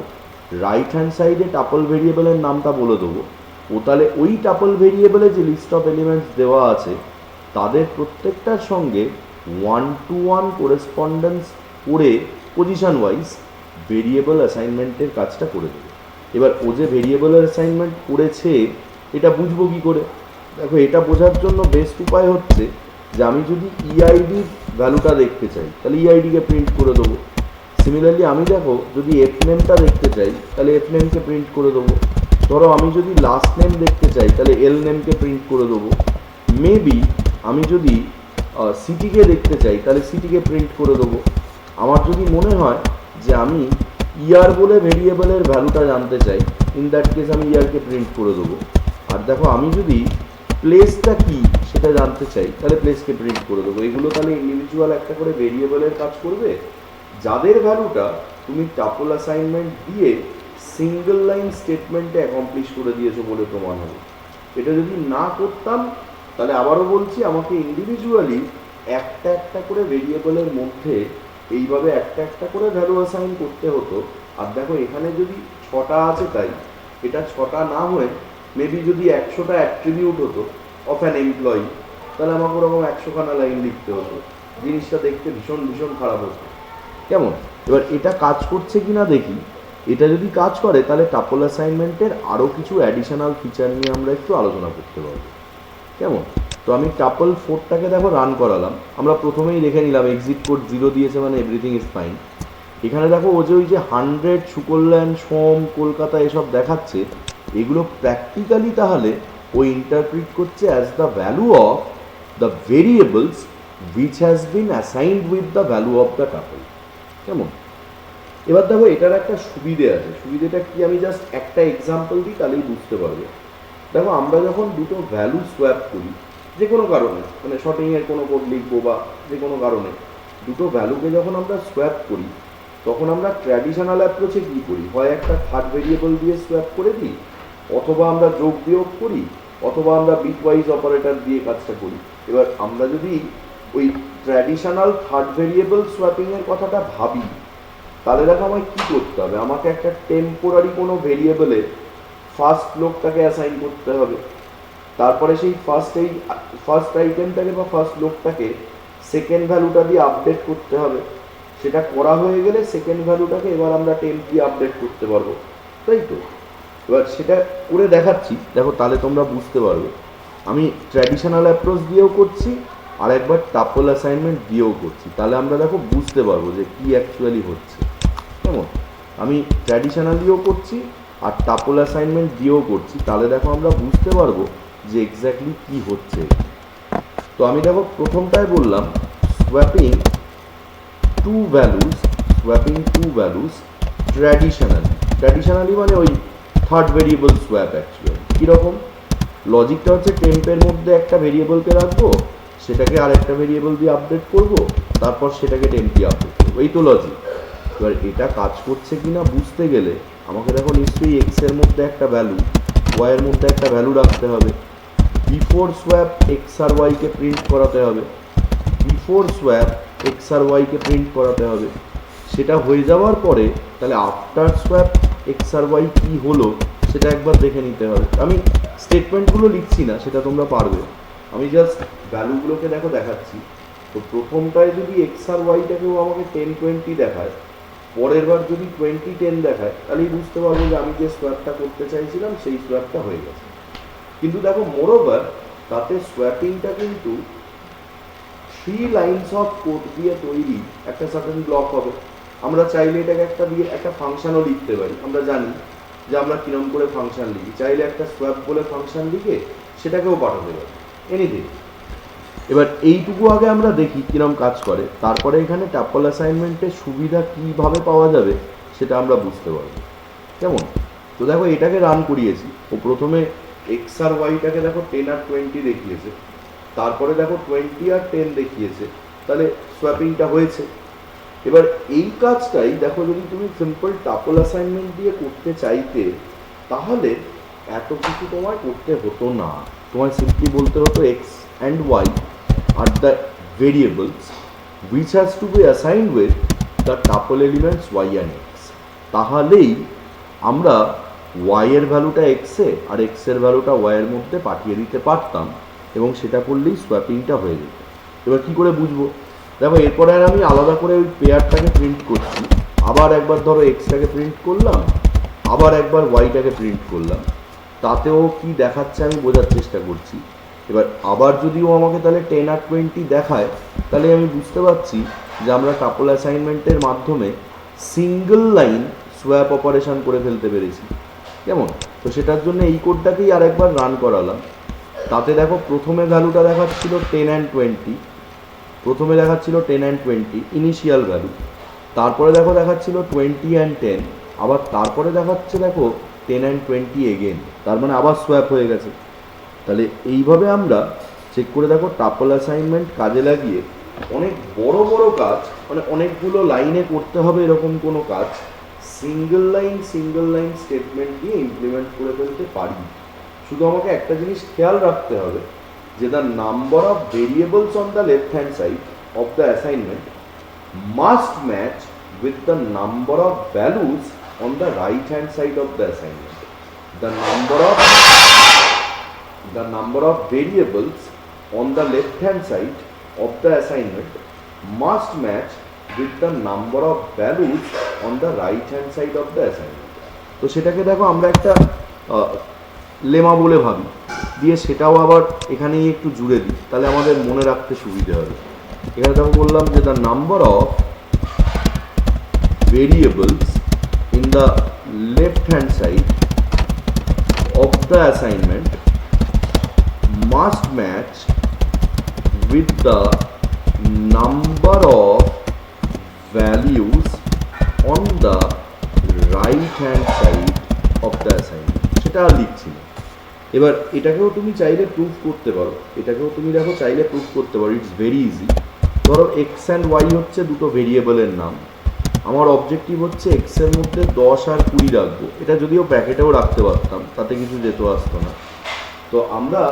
রাইট হ্যান্ড সাইডে টাপল ভেরিয়েবলের নামটা বলে দেবো। ও তাহলে ওই টাপল ভেরিয়েবলে যে লিস্ট অফ এলিমেন্টস দেওয়া আছে তাদের প্রত্যেকটার সঙ্গে 1-to-1 কোরেসপন্ডেন্স করে পজিশন ওয়াইজ ভেরিয়েবল অ্যাসাইনমেন্টের কাজটা করে দেবে। এবার ও যে ভেরিয়েবলের অ্যাসাইনমেন্ট করেছে এটা বুঝবো কী করে? দেখো এটা বোঝার জন্য বেস্ট উপায় হচ্ছে যে আমি যদি ইআইডির ভ্যালুটা দেখতে চাই তাহলে ইআইডিকে প্রিন্ট করে দেবো। সিমিলারলি আমি দেখো যদি এফ নেমটা দেখতে চাই তাহলে এফ নেমকে প্রিন্ট করে দেবো। ধরো আমি যদি লাস্ট নেম দেখতে চাই তাহলে এল নেমকে প্রিন্ট করে দেবো। মেবি আমি যদি সিটিকে দেখতে চাই তাহলে সিটিকে প্রিন্ট করে দেবো। আমার যদি মনে হয় যে আমি ইয়ার বলে ভেরিয়েবলের ভ্যালুটা জানতে চাই, ইন দ্যাট কেস আমি ইয়ারকে প্রিন্ট করে দেবো। আর দেখো আমি যদি প্লেসটা কি সেটা জানতে চাই তাহলে প্লেসকে প্রিন্ট করে দেবো। এগুলো তাহলে ইন্ডিভিজুয়াল একটা করে ভেরিয়েবলের কাজ করবে, যাদের ভ্যালুটা তুমি টাপল অ্যাসাইনমেন্ট দিয়ে সিঙ্গেল লাইন স্টেটমেন্টে অ্যাকমপ্লিশ করে দিয়েছো বলে প্রমাণ হবে। এটা যদি না করতাম তাহলে আবারও বলছি আমাকে ইন্ডিভিজুয়ালি একটা একটা করে ভেরিয়েবলের মধ্যে এইভাবে একটা একটা করে ভ্যালু অ্যাসাইন করতে হতো। আর দেখো এখানে যদি 6টা আছে তাই এটা 6টা না হয়ে মেবি যদি 100টা অ্যাট্রিবিউট হতো অফ অ্যান এমপ্লয়ি তাহলে আমাকে ওরকম 100খানা লাইন লিখতে হতো, জিনিসটা দেখতে ভীষণ ভীষণ খারাপ হতো। কেমন? এবার এটা কাজ করছে কি না দেখি। এটা যদি কাজ করে তাহলে টাপল অ্যাসাইনমেন্টের আরও কিছু অ্যাডিশনাল ফিচার নিয়ে আমরা একটু আলোচনা করতে পারবো। কেমন? তো আমি টাপল 4টাকে দেখো রান করালাম। আমরা প্রথমেই দেখে নিলাম এক্সিট কোড 0 দিয়েছে মানে এভরিথিং ইজ ফাইন। এখানে দেখো ও যে ওই যে 100 সুকল্যাণ সোম কলকাতা এসব দেখাচ্ছে, এগুলো প্র্যাকটিক্যালি তাহলে ও ইন্টারপ্রিট করছে as the value of the variables which has been assigned with the value of the tuple। কেমন? এবার দেখো এটার একটা সুবিধে আছে। সুবিধেটা কি আমি জাস্ট একটা এক্সাম্পল দিই তাহলেই বুঝতে পারবে। দেখো আমরা যখন দুটো ভ্যালু সোয়াপ করি যে কোনো কারণে, মানে শর্টিংয়ের কোনো কোড লিখবো বা যে কোনো কারণে দুটো ভ্যালুকে যখন আমরা সোয়াপ করি তখন আমরা ট্র্যাডিশনাল অ্যাপ্রোচে কী করি, হয় একটা থার্ড ভেরিয়েবল দিয়ে সোয়াপ করে দিই, অথবা আমরা যোগ বিয়োগ করি, অথবা আমরা বিটওয়াইজ অপারেটর দিয়ে কাজটা করি। এবার আমরা যদি ওই ট্র্যাডিশনাল থার্ড ভেরিয়েবল সোয়াপিংয়ের কথাটা ভাবি তাহলে দেখো আমায় কী করতে হবে, আমাকে একটা টেম্পোরারি কোনো ভেরিয়েবলে ফার্স্ট লোকটাকে অ্যাসাইন করতে হবে, তারপরে সেই ফার্স্ট আইটেমটাকে বা ফার্স্ট লোকটাকে সেকেন্ড ভ্যালুটা দিয়ে আপডেট করতে হবে। সেটা করা হয়ে গেলে সেকেন্ড ভ্যালুটাকে এবার আমরা টেম্প দিয়ে আপডেট করতে পারবো, তাই তো? এবার সেটা করে দেখাচ্ছি, দেখো তাহলে তোমরা বুঝতে পারবে। আমি ট্র্যাডিশনাল অ্যাপ্রোচ দিয়েও করছি আর একবার টাপল অ্যাসাইনমেন্ট দিয়েও করছি, তাহলে আমরা দেখো বুঝতে পারবো যে কী অ্যাকচুয়ালি হচ্ছে। কেমন? আমি ট্র্যাডিশনালিও করছি আর টাপল অ্যাসাইনমেন্ট দিয়েও করছি, তাহলে দেখো আমরা বুঝতে পারবো যে এক্স্যাক্টলি কী হচ্ছে। তো আমি দেখো প্রথমটায় বললাম সোয়াপিং টু ভ্যালুস ট্র্যাডিশনালি মানে ওই থার্ড ভেরিয়েবল সোয়াপ। অ্যাকচুয়ালি কীরকম লজিকটা হচ্ছে, টেম্পের মধ্যে একটা ভেরিয়েবলকে রাখবো, সেটাকে আর একটা ভেরিয়েবল দিয়ে আপডেট করব, তারপর সেটাকে টেম্প দিয়ে আপডেট করবো, এই তো লজিক। এবার এটা কাজ করছে কি না বুঝতে গেলে আমাকে দেখো নিশ্চয়ই এক্সের মধ্যে একটা ভ্যালু, ওয়াইয়ের মধ্যে একটা ভ্যালু রাখতে হবে। বিফোর সোয়াপ এক্স আর ওয়াইকে প্রিন্ট করাতে হবে, সেটা হয়ে যাওয়ার পরে তাহলে আফটার সোয়াপ এক্স আর ওয়াই কী হলো সেটা একবার দেখে নিতে হবে। আমি স্টেটমেন্টগুলো লিখছি না, সেটা তোমরা পারবে, আমি জাস্ট ভ্যালুগুলোকে দেখো দেখাচ্ছি। তো প্রথমটায় যদি এক্স আর ওয়াইটাকেও আমাকে 10 20 দেখায়, পরের বার যদি 20 10 দেখায়, তাহলেই বুঝতে পারবো যে আমি যে সোয়াপটা করতে চাইছিলাম সেই সোয়াপটা হয়ে গেছে। কিন্তু দেখো মোরওভার তাতে সোয়াপিংটা কিন্তু 3 লাইনস অফ কোড দিয়ে তৈরি একটা সার্টেন ব্লক হবে। আমরা চাইলে এটাকে একটা দিয়ে একটা ফাংশনও লিখতে পারি, আমরা জানি যে আমরা কিরম করে ফাংশন লিখি, চাইলে একটা সোয়াপ বলে ফাংশন লিখে সেটাকেও পাঠাতে পারি, এনিথিং। এবার এইটুকু আগে আমরা দেখি কিরম কাজ করে, তারপরে এখানে টাপল অ্যাসাইনমেন্টের সুবিধা কীভাবে পাওয়া যাবে সেটা আমরা বুঝতে পারবো। কেমন? তো দেখো এটাকে রান করিয়েছি, ও প্রথমে এক্স আর ওয়াইটাকে দেখো 10 আর 20 দেখিয়েছে, তারপরে দেখো 20 আর 10 দেখিয়েছে, তাহলে সোয়াপিংটা হয়েছে। এবার এই কাজটাই দেখো যদি তুমি সিম্পল টাপল অ্যাসাইনমেন্ট দিয়ে করতে চাইতে তাহলে এত কিছু তোমায় করতে হতো না। তোমায় সিম্পলি বলতে হতো X and Y are the variables which has to be assigned with the tuple elements y and x, তাহলেই আমরা y এর ভ্যালুটা এক্সে আর এক্স এর ভ্যালুটা y এর মধ্যে পাঠিয়ে দিতে পারতাম এবং সেটা করলেই সোয়াপিংটা হয়ে যেত। এবার কী করে বুঝবো? দেখো এরপরে আর আমি আলাদা করে ওই পেয়ারটাকে প্রিন্ট করছি, আবার একবার ধরো এক্সটাকে প্রিন্ট করলাম, আবার একবার ওয়াইটাকে প্রিন্ট করলাম, তাতেও কি দেখাচ্ছে আমি বোঝার চেষ্টা করছি। এবার আবার যদিও আমাকে তাহলে 10 আর 20 দেখায়, তাহলে আমি বুঝতে পারছি যে আমরা টাপল অ্যাসাইনমেন্টের মাধ্যমে সিঙ্গল লাইন সোয়াপ অপারেশন করে ফেলতে পেরেছি। কেমন? তো সেটার জন্য এই কোডটাকেই আরেকবার রান করালাম। তাতে দেখো প্রথমে ভ্যালুটা দেখাচ্ছিল 10 অ্যান্ড 20, প্রথমে দেখাচ্ছিল 10 অ্যান্ড 20 ইনিশিয়াল ভ্যালু, তারপরে দেখো দেখাচ্ছিল 20 অ্যান্ড 10, আবার তারপরে দেখাচ্ছে দেখো 10 অ্যান্ড 20 এগেন, তার মানে আবার সোয়াপ হয়ে গেছে। তাহলে এইভাবে আমরা চেক করে দেখো টাপল অ্যাসাইনমেন্ট কাজে লাগিয়ে অনেক বড় বড় কাজ, মানে অনেকগুলো লাইনে করতে হবে এরকম কোনো কাজ সিঙ্গল লাইন স্টেটমেন্ট দিয়ে ইমপ্লিমেন্ট করে ফেলতে পারি। শুধু আমাকে একটা জিনিস খেয়াল রাখতে হবে যে the number of variables on the left hand side of the assignment must match with the number of values on the right hand side of the assignment. The number of variables on the left hand side of the assignment must match with the number of values on the right hand side of the assignment. তো সেটাকে দেখো আমরা একটা lemma বলে ভাবি, দিয়ে সেটাও আবার এখানেই একটু জুড়ে দিই, তাহলে আমাদের মনে রাখতে সুবিধে হবে। এখানে দেখো বললাম যে the number of variables in the left hand side of the assignment must match with the number of values on the right hand side of the assignment. সেটা আর লিখছি না। এবার এটাকেও তুমি চাইলে প্রুফ করতে পারো, এটাকেও তুমি দেখো চাইলে প্রুফ করতে পারো, ইটস ভেরি ইজি। ধরো এক্স অ্যান্ড ওয়াই হচ্ছে দুটো ভেরিয়েবলের নাম, আমার অবজেক্টিভ হচ্ছে এক্সের মধ্যে 10 আর 20 রাখবো। এটা যদিও প্যাকেটেও রাখতে পারতাম, তাতে কিছু যেত আসতো না। তো আমরা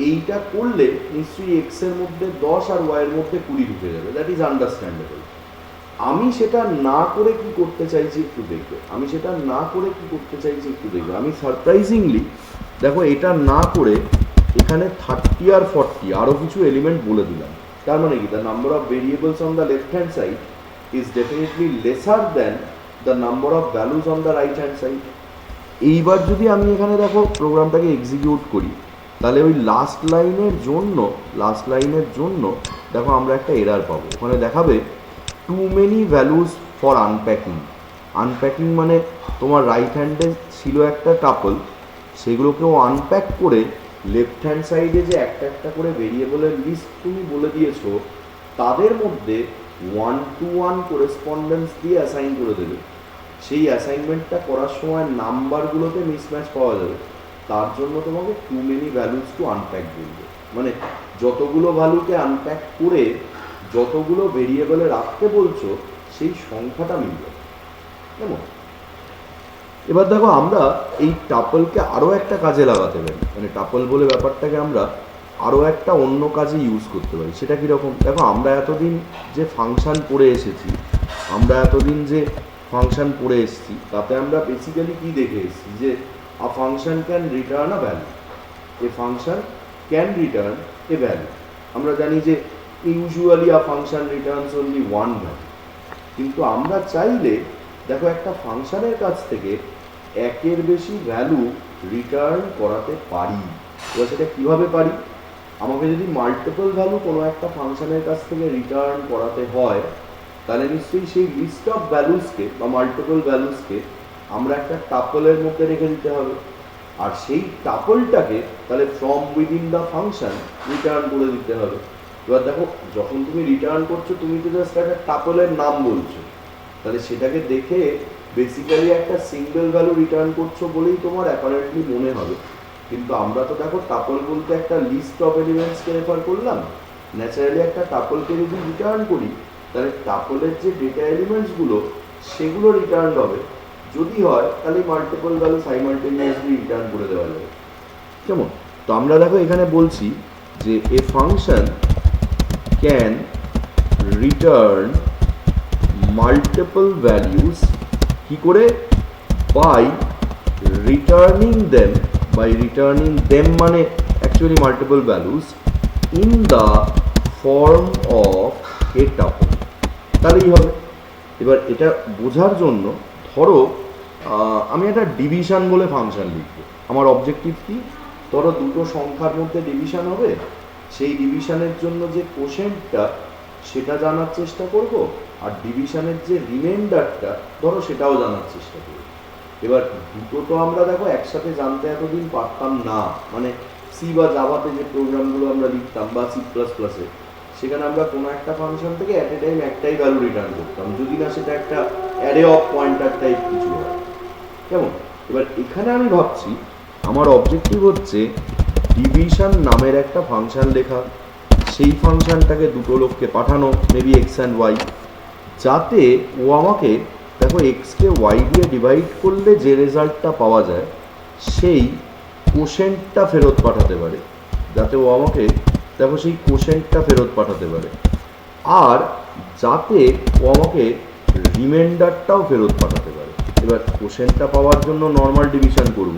এইটা করলে নিশ্চয়ই এক্সের মধ্যে 10 আর ওয়াইয়ের মধ্যে 20 ঢুকে যাবে, দ্যাট ইজ আন্ডারস্ট্যান্ডেবল। আমি সেটা না করে কি করতে চাইছি একটু দেখবে, আমি সারপ্রাইজিংলি দেখো এটা না করে এখানে 30 আর 40 আরও কিছু এলিমেন্ট বলে দিলাম। তার মানে কি the number of variables on the left hand side is definitely lesser than the number of values on the right hand side. এইবার যদি আমি এখানে দেখো প্রোগ্রামটাকে এক্সিকিউট করি, তাহলে ওই লাস্ট লাইনের জন্য দেখো আমরা একটা এরার পাবো। ওখানে দেখাবে too many values for unpacking মানে তোমার রাইট হ্যান্ডে ছিল একটা টাপল, সেগুলোকেও আনপ্যাক করে লেফট হ্যান্ড সাইডে যে একটা একটা করে ভেরিয়েবলের লিস্ট তুমি বলে দিয়েছো তাদের মধ্যে 1-to-1 করেসপন্ডেন্স দিয়ে অ্যাসাইন করে দেবে। সেই অ্যাসাইনমেন্টটা করার সময় নাম্বারগুলোতে মিসম্যাচ পাওয়া যাবে, তার জন্য তোমাকে too many values to unpack বলবে, মানে যতগুলো ভ্যালুকে আনপ্যাক করে যতগুলো ভেরিয়েবলে রাখতে বলছো সেই সংখ্যাটা মিলবে। কেমন? এবার দেখো আমরা এই টাপলকে আরও একটা কাজে লাগাতে পারি, মানে টাপল বলে ব্যাপারটাকে আমরা আরও একটা অন্য কাজে ইউজ করতে পারি। সেটা কীরকম? দেখো আমরা এতদিন যে ফাংশান পড়ে এসেছি তাতে আমরা বেসিক্যালি কী দেখে এসেছি যে আ function can return a value. আমরা জানি যে ইউজুয়ালি আ function Returns only one value, কিন্তু আমরা চাইলে দেখো একটা ফাংশনের কাছ থেকে একের বেশি ভ্যালু রিটার্ন করাতে পারি। এবার সেটা কীভাবে পারি? আমাকে যদি মাল্টিপল ভ্যালু কোনো একটা ফাংশনের কাছ থেকে রিটার্ন করাতে হয়, তাহলে নিশ্চয়ই সেই লিস্ট অফ ভ্যালুসকে বা মাল্টিপল ভ্যালুসকে আমরা একটা টাপলের মধ্যে রেখে দিতে হবে, আর সেই টাপলটাকে তাহলে from within the function return করে দিতে হবে। এবার দেখো যখন তুমি রিটার্ন করছো তুমি তো জাস্ট একটা টাপলের নাম বলছো, তাহলে সেটাকে দেখে বেসিক্যালি একটা সিঙ্গেল ভ্যালু রিটার্ন করছো বলেই তোমার অ্যাপারেন্টলি মনে হবে, কিন্তু আমরা তো দেখো টাপল বলতে একটা লিস্ট অফ এলিমেন্টসকে রেফার করলাম। ন্যাচারালি একটা টাপলকে যদি রিটার্ন করি তাহলে টাপলের যে ডেটা এলিমেন্টসগুলো সেগুলো রিটার্ন হবে, যদি হয় তাহলে মাল্টিপল ভ্যালু সাইমালটেনিয়াসলি রিটার্ন করে দেওয়া যাবে। কেমন? তো আমরা দেখো এখানে বলছি যে a function can return multiple values, কি করে? বাই রিটার্নিং দেম মানে actually multiple values in the form of a tuple. তাহলেই হবে। এবার এটা বোঝার জন্য ধরো আমি একটা ডিভিশন বলে ফাংশন লিখব। আমার অবজেক্টিভ কি? ধরো দুটো সংখ্যার মধ্যে ডিভিশন হবে, সেই ডিভিশনের জন্য যে কোশেন্টটা সেটা জানার চেষ্টা করব, আর ডিভিশনের যে রিমাইন্ডারটা ধরো সেটাও জানার চেষ্টা করব। এবার দুটো তো আমরা দেখো একসাথে জানতে এতদিন পারতাম না, মানে সি বা জাভাতে যে প্রোগ্রামগুলো আমরা লিখতাম বা C++-এ, সেখানে আমরা কোনো একটা ফাংশন থেকে অ্যাট এ টাইম একটাই ভ্যালু রিটার্ন করতাম, যদি না সেটা একটা অ্যারে অফ পয়েন্টার টাইপ কিছু হয়। কেমন? এবার এখানে আমি ভাবছি আমার অবজেক্টিভ হচ্ছে ডিভিশন নামের একটা ফাংশন লেখা, সেই ফাংশনটাকে দুটো লোককে পাঠানো, মেবি এক্স অ্যান্ড ওয়াই, যাতে ও আমাকে দেখো এক্সকে ওয়াই দিয়ে ডিভাইড করলে যে রেজাল্টটা পাওয়া যায় সেই কোশেন্টটা ফেরত পাঠাতে পারে, যাতে ও আমাকে দেখো সেই কোশেন্টটা ফেরত পাঠাতে পারে, আর যাতে ও আমাকে রিমাইন্ডারটাও ফেরত পাঠাতে পারে। এবার কোশেন্টটা পাওয়ার জন্য নর্মাল ডিভিশন করব,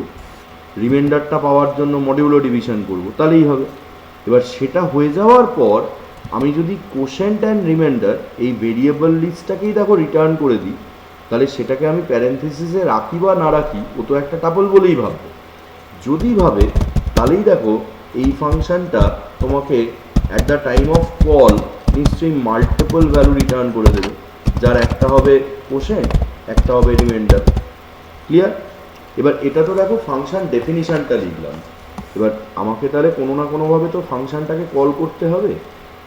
রিমাইন্ডারটা পাওয়ার জন্য মডিউলো ডিভিশন করব, তাহলেই হবে। এবার সেটা হয়ে যাওয়ার পর আমি যদি কোশেন্ট অ্যান্ড রিমাইন্ডার এই ভেরিয়েবল লিস্টটাকেই দেখো রিটার্ন করে দিই, তাহলে সেটাকে আমি প্যারেন্থেসিসে রাখি বা না রাখি ও তো একটা টাপল বলেই ভাববে। যদি ভাবে তাহলেই দেখো এই ফাংশনটা তোমাকে at the time of call নিশ্চয়ই মাল্টিপল ভ্যালু রিটার্ন করে দেবে, যার একটা হবে কোশেন্ট, একটা হবে রিমাইন্ডার। ক্লিয়ার? এবার এটা তো দেখো ফাংশন ডেফিনিশনটা লিখলাম। এবার আমাকে তাহলে কোনো না কোনোভাবে তো ফাংশনটাকে কল করতে হবে,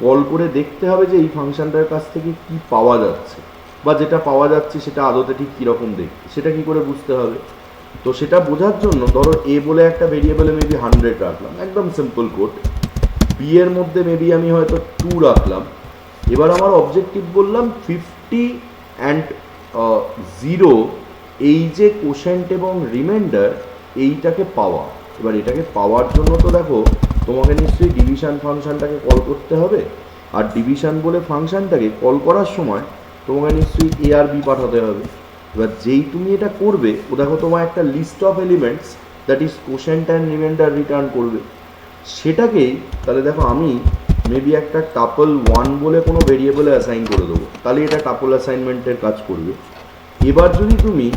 কল করে দেখতে হবে যে এই ফাংশনটার কাছ থেকে কি পাওয়া যাচ্ছে, বা যেটা পাওয়া যাচ্ছে সেটা আদতে ঠিক কীরকম দেখতে, সেটা কি করে বুঝতে হবে। তো সেটা বোঝার জন্য ধরো এ বলে একটা ভেরিয়েবলে মেবি 100 রাখলাম, একদম সিম্পল কোড। বি এর মধ্যে মেবি আমি হয়তো 2 রাখলাম। এবার আমার অবজেক্টিভ বললাম 50 অ্যান্ড 0, এই যে কোশেন্ট এবং রিমাইন্ডার এইটাকে পাওয়া। এবার এটাকে পাওয়ার জন্য তো দেখো তোমাকে নিশ্চয়ই ডিভিশন ফাংশনটাকে কল করতে হবে, আর ডিভিশন বলে ফাংশনটাকে কল করার সময় তোমাকে নিশ্চয়ই এ আর বি পাঠাতে হবে। এবার যেই তুমি এটা করবে ও দেখো তোমার একটা list of elements that is quotient and remainder return করবে। সেটাকেই তাহলে দেখো আমি মেবি একটা টাপল 1 বলে কোনো ভেরিয়েবলে অ্যাসাইন করে দেবো, তাহলে এটা টাপল অ্যাসাইনমেন্টের কাজ করবে। এবার যদি তুমি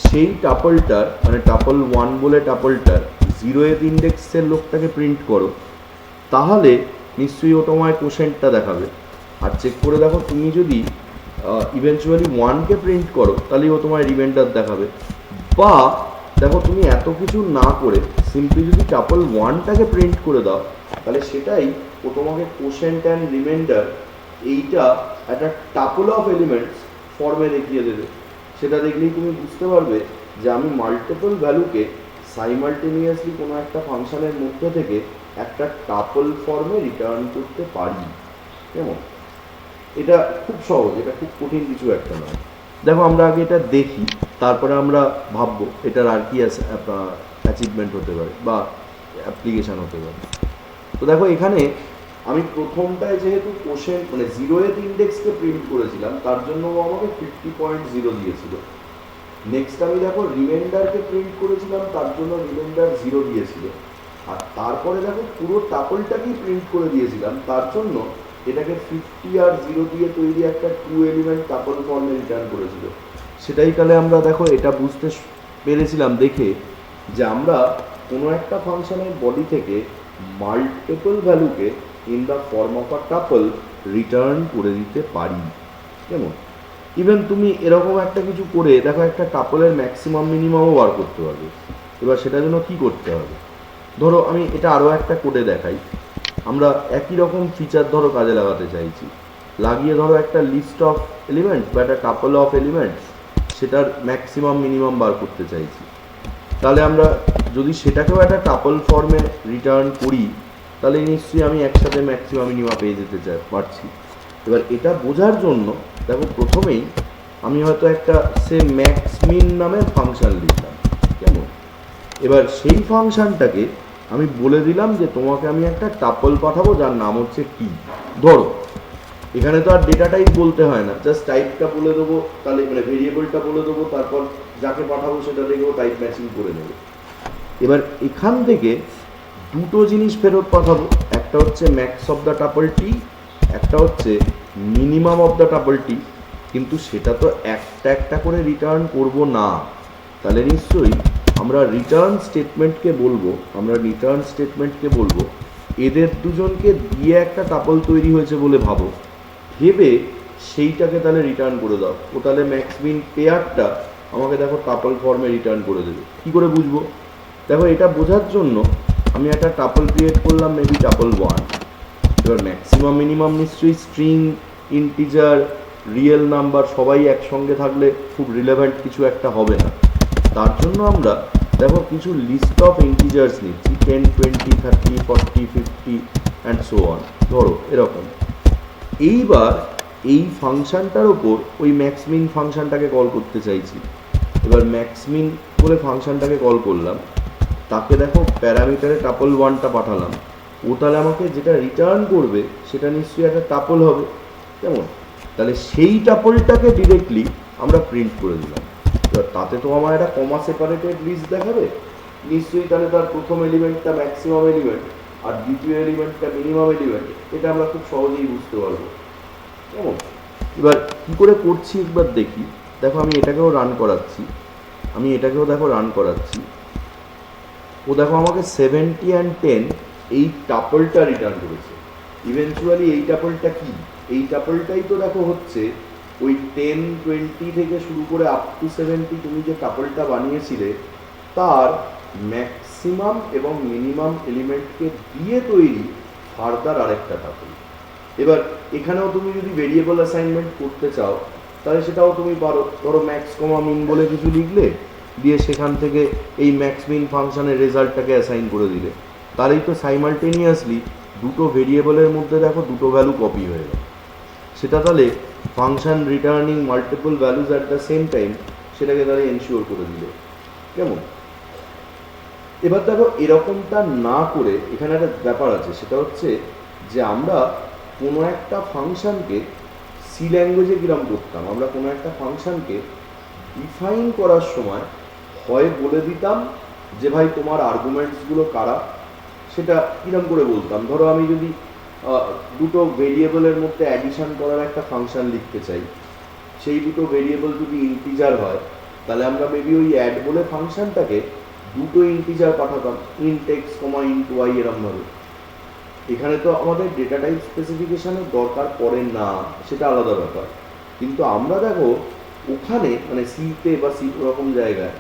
সেই টাপলটার মানে টাপল 1 বলে টাপলটার 0th ইন্ডেক্সের লোকটাকে প্রিন্ট করো, তাহলে নিশ্চয়ই ও তোমায় কোশেন্টটা দেখাবে। আর চেক করে দেখো তুমি যদি ইভেনচুয়ালি 1কে প্রিন্ট করো তাহলেই ও তোমায় রিমাইন্ডার দেখাবে। বা দেখো তুমি এত কিছু না করে সিম্পলি যদি টাপল 1টাকে প্রিন্ট করে দাও, তাহলে সেটাই ও তোমাকে কোশেন্ট অ্যান্ড রিমাইন্ডার এইটা একটা টাপল অফ এলিমেন্টস ফর্মে দেখিয়ে দেবে। সেটা দেখলেই তুমি বুঝতে পারবে যে আমি মাল্টিপল ভ্যালুকে সাইমালটেনিয়াসলি কোনো একটা ফাংশনের মধ্যে থেকে একটা টাপল ফর্মে রিটার্ন করতে পারি। কেমন? এটা খুব সহজ, এটা খুব কঠিন কিছু একটা নয়। দেখো আমরা আগে এটা দেখি, তারপরে আমরা ভাববো এটার আর কি অ্যাচিভমেন্ট হতে পারে বা অ্যাপ্লিকেশান হতে পারে। তো দেখো এখানে আমি প্রথমটায় যেহেতু কোশেন্ট মানে 0th ইন্ডেক্সকে প্রিন্ট করেছিলাম, তার জন্য ও আমাকে 50.0 দিয়েছিল। নেক্সট আমি দেখো রিমাইন্ডারকে প্রিন্ট করেছিলাম, তার জন্য রিমাইন্ডার 0 দিয়েছিল। আর তারপরে দেখো পুরো টাপলটাকেই প্রিন্ট করে দিয়েছিলাম, তার জন্য এটাকে 50 আর 0 দিয়ে তৈরি একটা 2 এলিমেন্ট টাপল ফর্মে রিটার্ন করেছিল। সেটাই তাহলে আমরা দেখো এটা বুঝতে পেরেছিলাম দেখে যে আমরা কোনো একটা ফাংশনের বডি থেকে মাল্টিপল ভ্যালুকে in the form of a tuple return করে দিতে পারি। কেমন? ইভেন তুমি এরকম একটা কিছু করে দেখো একটা টাপলের ম্যাক্সিমাম মিনিমামও বার করতে পারবে। এবার সেটার জন্য কী করতে হবে, ধরো আমি এটা আরও একটা কোডে দেখাই। আমরা একই রকম ফিচার ধরো কাজে লাগাতে চাইছি, লাগিয়ে ধরো একটা লিস্ট অফ এলিমেন্টস বা একটা কাপল অফ এলিমেন্টস সেটার ম্যাক্সিমাম মিনিমাম বার করতে চাইছি। তাহলে আমরা যদি সেটাকেও একটা টাপল ফর্মে রিটার্ন করি, তাহলে নিশ্চয়ই আমি একসাথে ম্যাক্সিমাম মিনিমাম পেয়ে যেতে পারছি। এবার এটা বোঝার জন্য দেখো প্রথমেই আমি হয়তো একটা সে ম্যাক্সমিন নামের ফাংশন লিখলাম। কেমন? এবার সেই ফাংশনটাকে আমি বলে দিলাম যে তোমাকে আমি একটা টাপল পাঠাবো যার নাম হচ্ছে কি। ধরো এখানে তো আর ডেটা টাইপ বলতে হয় না, জাস্ট টাইপটা বলে দেবো, তাহলে মানে ভেরিয়েবলটা বলে দেবো, তারপর যাকে পাঠাবো সেটা দেখেও টাইপ ম্যাচিং করে নেবে। এবার এখান থেকে দুটো জিনিস ফেরত পাঠাবো, একটা হচ্ছে ম্যাক্স অফ দ্য টাপল টি, একটা হচ্ছে মিনিমাম অফ দ্য টাপল টি। কিন্তু সেটা তো একটা একটা করে রিটার্ন করব না, তাহলে নিশ্চয়ই আমরা রিটার্ন স্টেটমেন্টকে বলবো এদের দুজনকে দিয়ে একটা টাপল তৈরি হয়েছে বলে ভাবো, ভেবে সেইটাকে তাহলে রিটার্ন করে দাও। ও তাহলে ম্যাক্স মিন পেয়ারটা আমাকে দেখো টাপল ফর্মে রিটার্ন করে দেবে। কী করে বুঝবো? দেখো, এটা বোঝার জন্য আমি একটা টাপল ক্রিয়েট করলাম, মেবি টাপল 1। এবার ম্যাক্সিমাম মিনিমাম নিশ্চয়ই স্ট্রিং, ইন্টিজার, রিয়েল নাম্বার সবাই একসঙ্গে থাকলে খুব রিলেভেন্ট কিছু একটা হবে না। তার জন্য আমরা দেখো কিছু লিস্ট অফ ইন্টিজার্স নিচ্ছি, 10, 20, 30, 40, 50 অ্যান্ড সো অন, ধরো এরকম। এইবার এই ফাংশানটার ওপর ওই ম্যাক্সমিন ফাংশানটাকে কল করতে চাইছি। এবার ম্যাক্সমিন বলে ফাংশানটাকে কল করলাম, তাকে দেখো প্যারামিটারে টাপল 1টা পাঠালাম। ও তাহলে আমাকে যেটা রিটার্ন করবে সেটা নিশ্চয়ই একটা টাপল হবে, কেমন? তাহলে সেই টাপলটাকে ডিরেক্টলি আমরা প্রিন্ট করে দিলাম। এবার তাতে তো আমার একটা কমা সেপারেটেড লিস্ট দেখাবে নিশ্চয়ই, তাহলে তার প্রথম এলিমেন্টটা ম্যাক্সিমাম এলিমেন্ট আর দ্বিতীয় এলিমেন্টটা মিনিমাম এলিমেন্ট, এটা আমরা খুব সহজেই বুঝতে পারবো, কেমন? এবার কী করে করছি একবার দেখি। দেখো, আমি এটাকেও রান করাচ্ছি। ও দেখো আমাকে 70 and 10 এই টাপলটা রিটার্ন করেছে। ইভেনচুয়ালি এই টাপলটা কি? এই টাপলটাই তো দেখো হচ্ছে ওই 10, 20 থেকে শুরু করে আপ টু 70 তুমি যে টাপলটা বানিয়েছিলে তার ম্যাক্সিমাম এবং মিনিমাম এলিমেন্টকে দিয়ে তৈরি ফার্দার আরেকটা টাপল। এবার এখানেও তুমি যদি ভেরিয়েবল অ্যাসাইনমেন্ট করতে চাও তাহলে সেটাও তুমি পারো। ধরো ম্যাক্স কমা মিন বলে কিছু লিখলে, দিয়ে সেখান থেকে এই ম্যাক্স মিন ফাংশনের রেজাল্টটাকে অ্যাসাইন করে দিলে, তাহলেই তো সাইমালটেনিয়াসলি দুটো ভেরিয়েবলের মধ্যে দেখো দুটো ভ্যালু কপি হয়ে গেল। সেটা তাহলে function returning multiple values at the same time, সেটাকে তাহলে এনশিওর করে দিল, কেমন? এবার দেখো, এরকমটা না করে এখানে একটা ব্যাপার আছে, সেটা হচ্ছে যে আমরা কোনো একটা ফাংশনকে সি ল্যাঙ্গুয়েজে কীরকম করতাম, আমরা কোনো একটা ফাংশনকে ডিফাইন করার সময় হয় বলে দিতাম যে ভাই তোমার আর্গুমেন্টসগুলো কারা, সেটা কীরকম করে বলতাম। ধরো আমি যদি দুটো ভেরিয়েবলের মধ্যে অ্যাডিশন করার একটা ফাংশন লিখতে চাই, সেই দুটো ভেরিয়েবল যদি ইন্টিজার হয় তাহলে আমরা মেবি ওই অ্যাড বলে ফাংশনটাকে দুটো integer পাঠাতাম, int x comma int Y এরমভাবে। এখানে তো আমাদের ডেটা টাইপ স্পেসিফিকেশনের দরকার পড়ে না, সেটা আলাদা ব্যাপার। কিন্তু আমরা দেখো ওখানে মানে সিতে বা সি রকম জায়গায়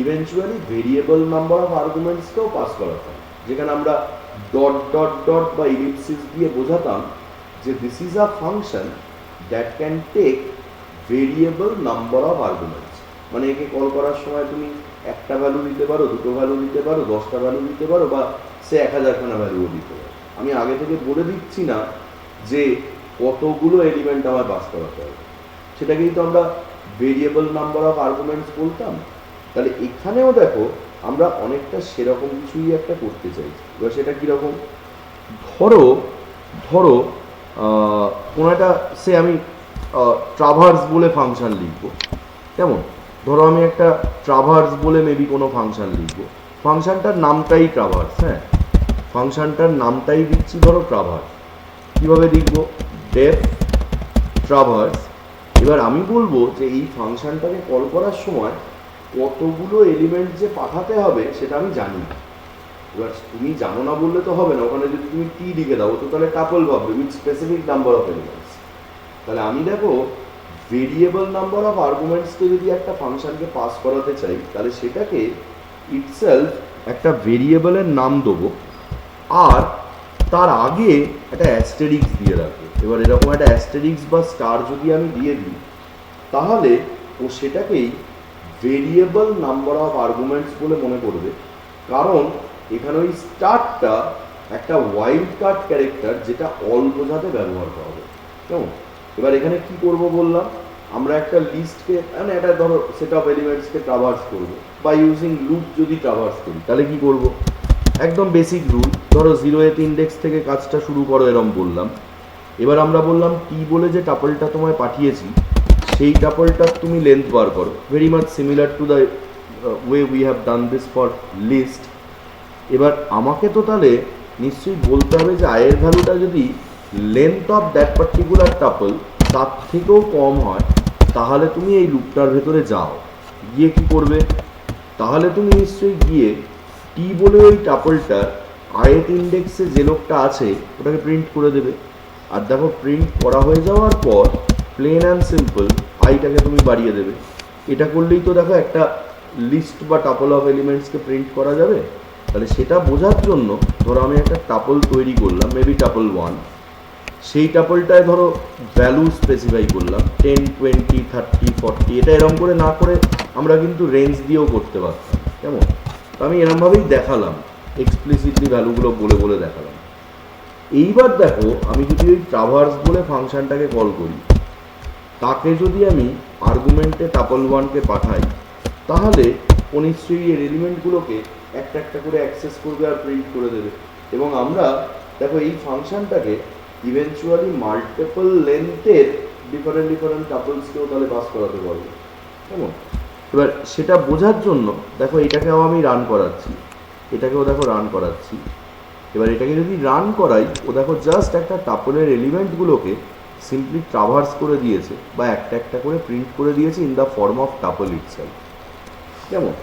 ইভেনচুয়ালি ভেরিয়েবল নাম্বার অফ আর্গুমেন্টসকেও পাস করাতাম, যেখানে আমরা ডট ডট ডট বা ইলিপসিস দিয়ে বোঝাতাম যে this is a function that can take variable number of arguments. মানে একে কল করার সময় তুমি একটা ভ্যালু দিতে পারো, দুটো ভ্যালু দিতে পারো, 10টা ভ্যালু দিতে পারো, বা সে 1000খানা ভ্যালুও দিতে পারো। আমি আগে থেকে বলে দিচ্ছি না যে কতগুলো এলিমেন্ট আমার পাস করাতে হবে, সেটাকেই তো আমরা ভেরিয়েবল নাম্বার অফ আর্গুমেন্টস বলতাম। তাহলে এখানেও দেখো আমরা অনেকটা সেরকম কিছুই একটা করতে চাইছি। এবার সেটা কীরকম? ধরো কোনো একটা সে আমি ট্রাভার্স বলে ফাংশন লিখবো, কেমন? ধরো আমি একটা ট্রাভার্স বলে মেবি কোনো ফাংশন লিখবো, ফাংশনটার নামটাই ট্রাভার্স। হ্যাঁ, ফাংশনটার নামটাই দিচ্ছি ধরো ট্রাভার্স। কীভাবে লিখবো? Def traverse. এবার আমি বলবো যে এই ফাংশনটাকে কল করার সময় কতগুলো এলিমেন্ট যে পাঠাতে হবে সেটা আমি জানি। এবার তুমি জানো না বললে তো হবে না, ওখানে যদি তুমি টি লিখে দাও তো তাহলে টাপল ভাববে with specific number of elements. তাহলে আমি দেখো ভেরিয়েবল নাম্বার অফ আর্গুমেন্টসকে যদি একটা ফাংশনকে পাস করাতে চাই তাহলে সেটাকে ইটসেলফ একটা ভেরিয়েবলের নাম দেবো, আর তার আগে একটা অ্যাস্টেরিক্স দিয়ে রাখবো। এবার এরকম একটা অ্যাস্টেরিক্স বা স্টার যদি আমি দিয়ে দিই তাহলে ও সেটাকেই ভেরিয়েবল নাম্বার অফ আর্গুমেন্টস বলে মনে করবে, কারণ এখানে ওই স্টারটা একটা ওয়াইল্ড কার্ড ক্যারেক্টার যেটা অল বোঝাতে ব্যবহার করা হবে, কেমন? এবার এখানে কি করব বললাম, আমরা একটা লিস্টকে মানে একটা ধরো সেট অফ এলিমেন্টসকে ট্রাভার্স করবো বা ইউজিং লুপ যদি ট্রাভার্স করি তাহলে কি করব? একদম বেসিক রুল, ধরো 0th ইন্ডেক্স থেকে কাজটা শুরু করো এরম বললাম। এবার আমরা বললাম টি বলে যে টাপলটা তোমায় পাঠিয়েছি সেই টাপলটার তুমি লেন্থ বার করো, very much similar to the way we have done this for list. এবার আমাকে তো তাহলে নিশ্চয়ই বলতে হবে যে আয়ের ভ্যালুটা যদি length of that particular tuple তার থেকেও কম হয় তাহলে তুমি এই লুপটার ভেতরে যাও, গিয়ে কি করবে? তাহলে তুমি নিশ্চয়ই গিয়ে টি বলে ওই টাপলটার ith ইন্ডেক্সে যে লোকটা আছে ওটাকে প্রিন্ট করে দেবে। আর দেখো প্রিন্ট করা হয়ে যাওয়ার পর প্লেন অ্যান্ড সিম্পল আইটাকে তুমি বাড়িয়ে দেবে। এটা করলেই তো দেখো একটা লিস্ট বা টাপল অফ এলিমেন্টসকে প্রিন্ট করা যাবে। তাহলে সেটা বোঝার জন্য ধরো আমি একটা টাপল তৈরি করলাম, মেবি টাপল 1, সেই টাপলটায় ধরো ভ্যালু স্পেসিফাই করলাম 10, 20, 30, 40। এটা এরকম করে না করে আমরা কিন্তু রেঞ্জ দিয়েও করতে পারতাম, কেমন? তো আমি এরকমভাবেই দেখালাম, এক্সপ্লিসিটলি ভ্যালুগুলো বলে বলে দেখালাম। এইবার দেখো আমি যদি ওই ট্রাভার্স বলে ফাংশনটাকে কল করি, তাকে যদি আমি আর্গুমেন্টে টাপল 1কে পাঠাই, তাহলে ও নিশ্চয়ই এর এলিমেন্টগুলোকে একটা একটা করে অ্যাক্সেস করবে আর প্রিন্ট করে দেবে। এবং আমরা দেখো এই ফাংশনটাকে ইভেনচুয়ালি মাল্টিপল লেন্থের ডিফারেন্ট টাপলসকেও তাহলে পাস করাতে পারবো, কেমন? এবার সেটা বোঝার জন্য দেখো এটাকেও আমি রান করাচ্ছি, এটাকেও দেখো রান করাচ্ছি। এবার এটাকে যদি রান করাই, ও দেখো জাস্ট একটা টাপলের এলিমেন্টগুলোকে সিম্পলি ট্রাভার্স করে দিয়েছে বা একটা একটা করে প্রিন্ট করে দিয়েছে in the form of tuple itself, কেমন?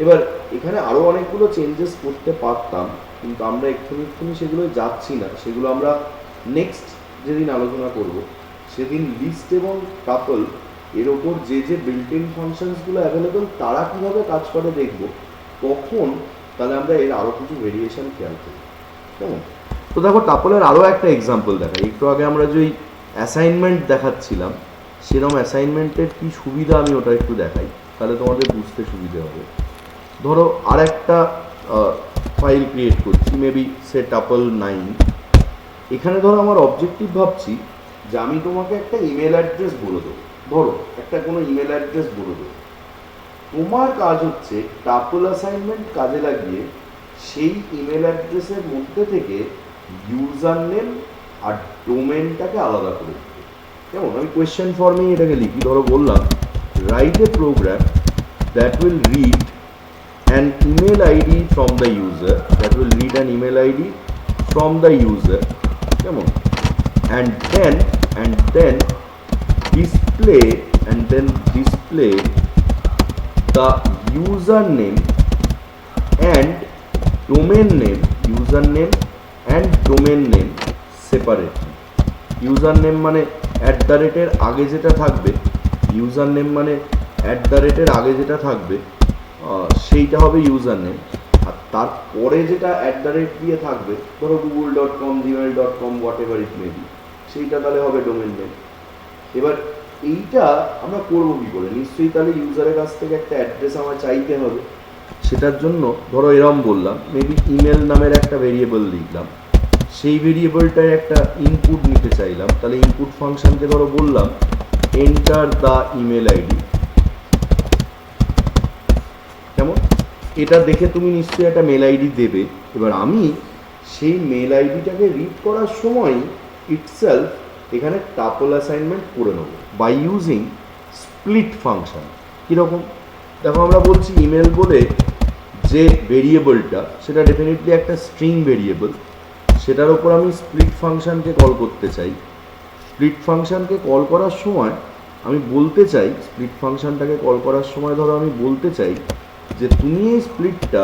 এবার এখানে আরও অনেকগুলো চেঞ্জেস করতে পারতাম, কিন্তু আমরা এক্ষুনি সেগুলো যাচ্ছি না। সেগুলো আমরা নেক্সট যেদিন আলোচনা করব সেদিন লিস্ট এবং টাপল এর ওপর যে যে বিল্ট ইন ফাংশনসগুলো অ্যাভেলেবল তারা কীভাবে কাজ করে দেখব, তখন তাহলে আমরা এর আরও কিছু ভেরিয়েশন খেয়াল করি, কেমন? তো দেখো টাপলের আরও একটা এক্সাম্পল দেখাই। একটু আগে আমরা যে অ্যাসাইনমেন্ট দেখাচ্ছিলাম, সেরকম অ্যাসাইনমেন্টের কী সুবিধা আমি ওটা একটু দেখাই, তাহলে তোমাদের বুঝতে সুবিধে হবে। ধরো আর একটা ফাইল ক্রিয়েট করছি, মেবি সে টাপল 9। এখানে ধরো আমার অবজেক্টিভ ভাবছি যে আমি তোমাকে একটা ইমেল অ্যাড্রেস বলে দেবো, ধরো একটা কোনো ইমেল অ্যাড্রেস বলে দেবো। তোমার কাজ হচ্ছে টাপল অ্যাসাইনমেন্ট কাজে লাগিয়ে সেই ইমেল অ্যাড্রেসের মধ্যে থেকে ইউজার নেম আর ডোমেনটাকে আলাদা করে দিতে, কেমন? আমি কোয়েশ্চেন ফর্মেই এটাকে লিখি। ধরো বললাম write a program that will read an email ID from the user, that will read an email ID from the user, কেমন? and then display the username and domain name, username and domain name separately. username মানে @ এর আগে যেটা থাকবে, username মানে @ এর আগে যেটা থাকবে সেইটা হবে ইউজার নেম, আর তারপরে যেটা @ দিয়ে থাকবে, ধরো google.com, gmail.com, what ever it may be, সেইটা তাহলে হবে ডোমেন নেম। এবার এইটা আমরা করবো কী করে? নিশ্চয়ই তাহলে ইউজারের কাছ থেকে একটা অ্যাড্রেস আমার চাইতে হবে। সেটার জন্য ধরো এরম বললাম, মেবি ইমেল নামের একটা ভেরিয়েবল লিখলাম, সেই ভেরিয়েবলটায় একটা ইনপুট নিতে চাইলাম। তাহলে ইনপুট ফাংশনকে ধরো বললাম এন্টার দ্য ইমেল আইডি, কেমন? এটা দেখে তুমি নিশ্চয়ই একটা মেল আইডি দেবে। এবার আমি সেই মেল আইডিটাকে রিড করার সময় ইটসেলফ এখানে টাপল অ্যাসাইনমেন্ট করে নেব বাই ইউজিং স্প্লিট ফাংশন। কীরকম? দেখো আমরা বলছি ইমেল বলে যে ভেরিয়েবলটা, সেটা ডেফিনেটলি একটা স্ট্রিং ভেরিয়েবল, সেটার ওপর আমি স্প্লিট ফাংশনকে কল করতে চাই। স্প্লিট ফাংশনকে কল করার সময় আমি বলতে চাই, স্প্লিট ফাংশনটাকে কল করার সময় ধরো আমি বলতে চাই যে তুমি এই স্প্লিটটা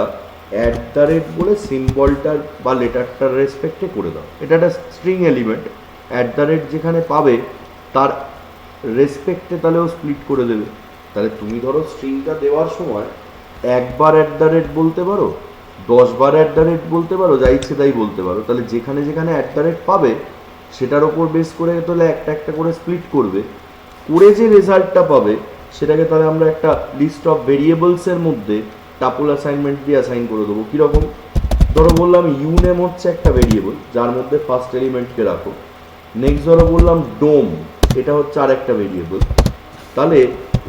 @ বলে সিম্বলটার বা লেটারটার রেসপেক্টে করে দাও। এটা একটা স্ট্রিং এলিমেন্ট, @ যেখানে পাবে তার রেসপেক্টে তাহলে ও স্প্লিট করে দেবে। তাহলে তুমি ধরো স্ট্রিংটা দেওয়ার সময় একবার @ বলতে পারো, 10 বার @ বলতে পারো, যা ইচ্ছে তাই বলতে পারো। তাহলে যেখানে যেখানে @ পাবে সেটার ওপর বেস করে তাহলে একটা একটা করে স্প্লিট করবে, করে যে রেজাল্টটা পাবে সেটাকে তাহলে আমরা একটা লিস্ট অফ ভেরিয়েবলসের মধ্যে টাপল অ্যাসাইনমেন্ট দিয়ে অ্যাসাইন করে দেবো। কীরকম? ধরো বললাম ইউনেম হচ্ছে একটা ভেরিয়েবল যার মধ্যে ফার্স্ট এলিমেন্টকে রাখো। নেক্সট ধরো বললাম ডোম, এটা হচ্ছে আর একটা ভেরিয়েবল। তাহলে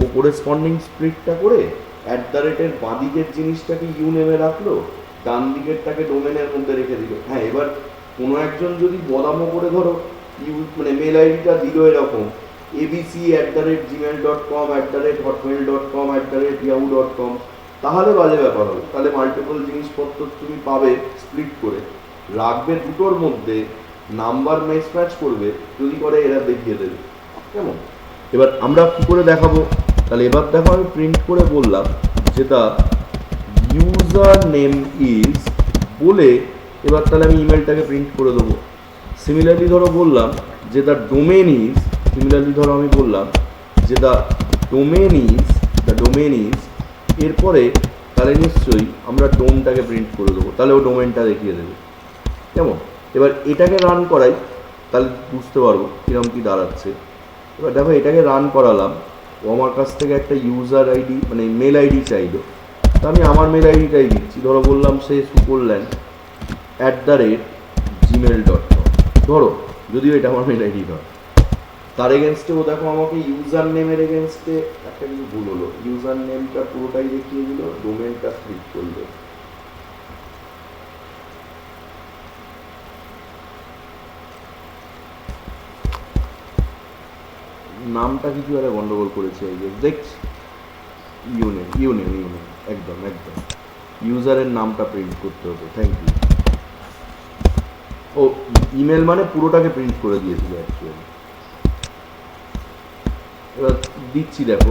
ও কোরেসপন্ডিং স্প্লিটটা করে @ বাঁ দিকের জিনিসটাকে ইউনেমে রাখলো, ডান দিকেরটাকে ডোমেনের মধ্যে রেখে দিল। হ্যাঁ, এবার কোনো একজন যদি বদামো করে ধরো মেল আইডিটা দিল এরকম abc@gmail.com, @hotmail.com, @yahoo.com, তাহলে বাজে ব্যাপার হবে। তাহলে মাল্টিপল জিনিসপত্র তুমি পাবে স্প্লিট করে, রাখবে দুটোর মধ্যে, নাম্বার ম্যাচ করবে, যদি করে এরা দেখিয়ে দেবে, কেমন? এবার আমরা কী করে দেখাবো? তাহলে এবার দেখো আমি প্রিন্ট করে বললাম যেটা ইউজার নেম ইজ বলে এবার তাহলে আমি ইমেলটাকে প্রিন্ট করে দেবো। সিমিলারলি ধরো বললাম যে দ্য ডোমেন ইজ, সিমিলারলি ধরো আমি বললাম যে দ্য ডোমেন ইজ এরপরে তাহলে নিশ্চয়ই আমরা ডোমটাকে প্রিন্ট করে দেবো, তাহলে ও ডোমেনটা দেখিয়ে দেবে। কেমন? এবার এটাকে রান করাই, তাহলে বুঝতে পারবো কিরকম কী দাঁড়াচ্ছে। এবার দেখো এটাকে রান করালাম, ও আমার কাছ থেকে একটা ইউজার আইডি মানে মেল আইডি চাইলো, তা আমি আমার মেল আইডিটাই দিচ্ছি। ধরো বললাম সে suporland@gmail.com, ধরো যদিও এটা আমার মেল আইডি নয়। তার এগেনস্টে ও দেখো আমাকে ইউজার নেমের এগেনস্টে একটা কিছু ভুল হলো, ইউজার নেমটা পুরোটাই দেখিয়ে দিল, ডোমেনটা ক্লিক করলো। নামটা কিছু একটা গন্ডগোল করেছে, এই যে দেখছি ইউনেম একদম ইউজারের নামটা প্রিন্ট করতে হবে। Thank you. ও ইমেল মানে পুরোটাকে প্রিন্ট করে দিয়েছিল অ্যাকচুয়ালি। এবার দিচ্ছি, দেখো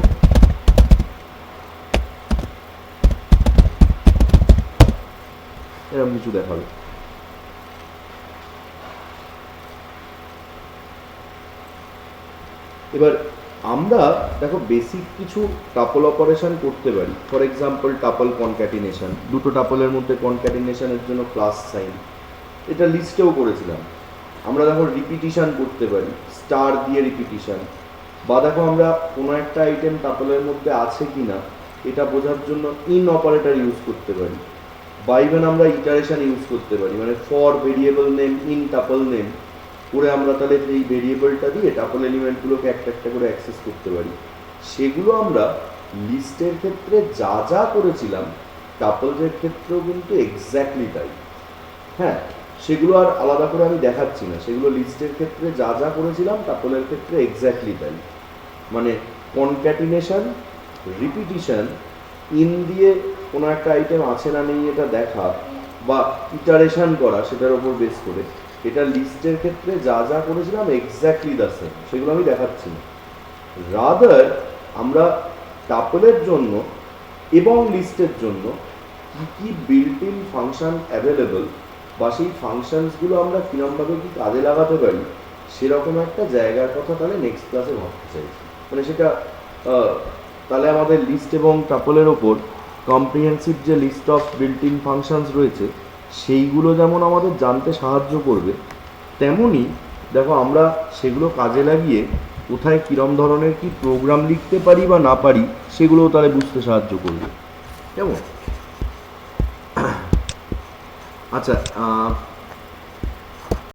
এরকম কিছু দেখাবে। এবার আমরা দেখো বেসিক কিছু টাপল অপারেশন করতে পারি। ফর এক্সাম্পল টাপল কনক্যাটিনেশন, দুটো টাপলের মধ্যে কনক্যাটিনেশনের জন্য প্লাস সাইন, এটা লিস্টেও করেছিলাম। আমরা দেখো রিপিটিশন করতে পারি, স্টার দিয়ে রিপিটিশন, বা দেখো আমরা কোনো একটা আইটেম টাপলের মধ্যে আছে কি না এটা বোঝার জন্য ইন অপারেটর ইউজ করতে পারি, বা ইভেন আমরা ইটারেশন ইউজ করতে পারি, মানে for variable name in tuple name করে আমরা তাহলে এই ভেরিয়েবলটা দিয়ে টাপল এলিমেন্টগুলোকে একটা একটা করে অ্যাক্সেস করতে পারি। সেগুলো আমরা লিস্টের ক্ষেত্রে যা যা করেছিলাম টাপলসের ক্ষেত্রেও কিন্তু এক্স্যাক্টলি তাই। হ্যাঁ, সেগুলো আর আলাদা করে আমি দেখাচ্ছি না, সেগুলো লিস্টের ক্ষেত্রে যা যা করেছিলাম টাপলের ক্ষেত্রে এক্স্যাক্টলি তাই। মানে কনক্যাটিনেশন, রিপিটিশন, ইন দিয়ে কোনো একটা আইটেম আছে না নেই এটা দেখা, বা ইটারেশন করা সেটার ওপর বেস করে, এটা লিস্টের ক্ষেত্রে যা যা করেছিলাম এক্স্যাক্টলি দ্য সেম, সেগুলো আমি দেখাচ্ছি না। রাদার আমরা টাপলের জন্য এবং লিস্টের জন্য কী কী বিল্ট ইন ফাংশন অ্যাভেলেবল, বা সেই ফাংশনসগুলো আমরা কীরকমভাবে কী কাজে লাগাতে পারি, সেরকম একটা জায়গার কথা তাহলে নেক্সট ক্লাসে ভাবতে চাইছি। মানে সেটা তাহলে আমাদের লিস্ট এবং টাপলের ওপর কম্প্রিহেন্সিভ যে list of built in functions রয়েছে সেইগুলো যেমন আমাদের জানতে সাহায্য করবে, তেমনই দেখো আমরা সেগুলো কাজে লাগিয়ে কোথায় কীরকম ধরনের কি প্রোগ্রাম লিখতে পারি বা না পারি সেগুলোও তাহলে বুঝতে সাহায্য করবে। কেমন? আচ্ছা,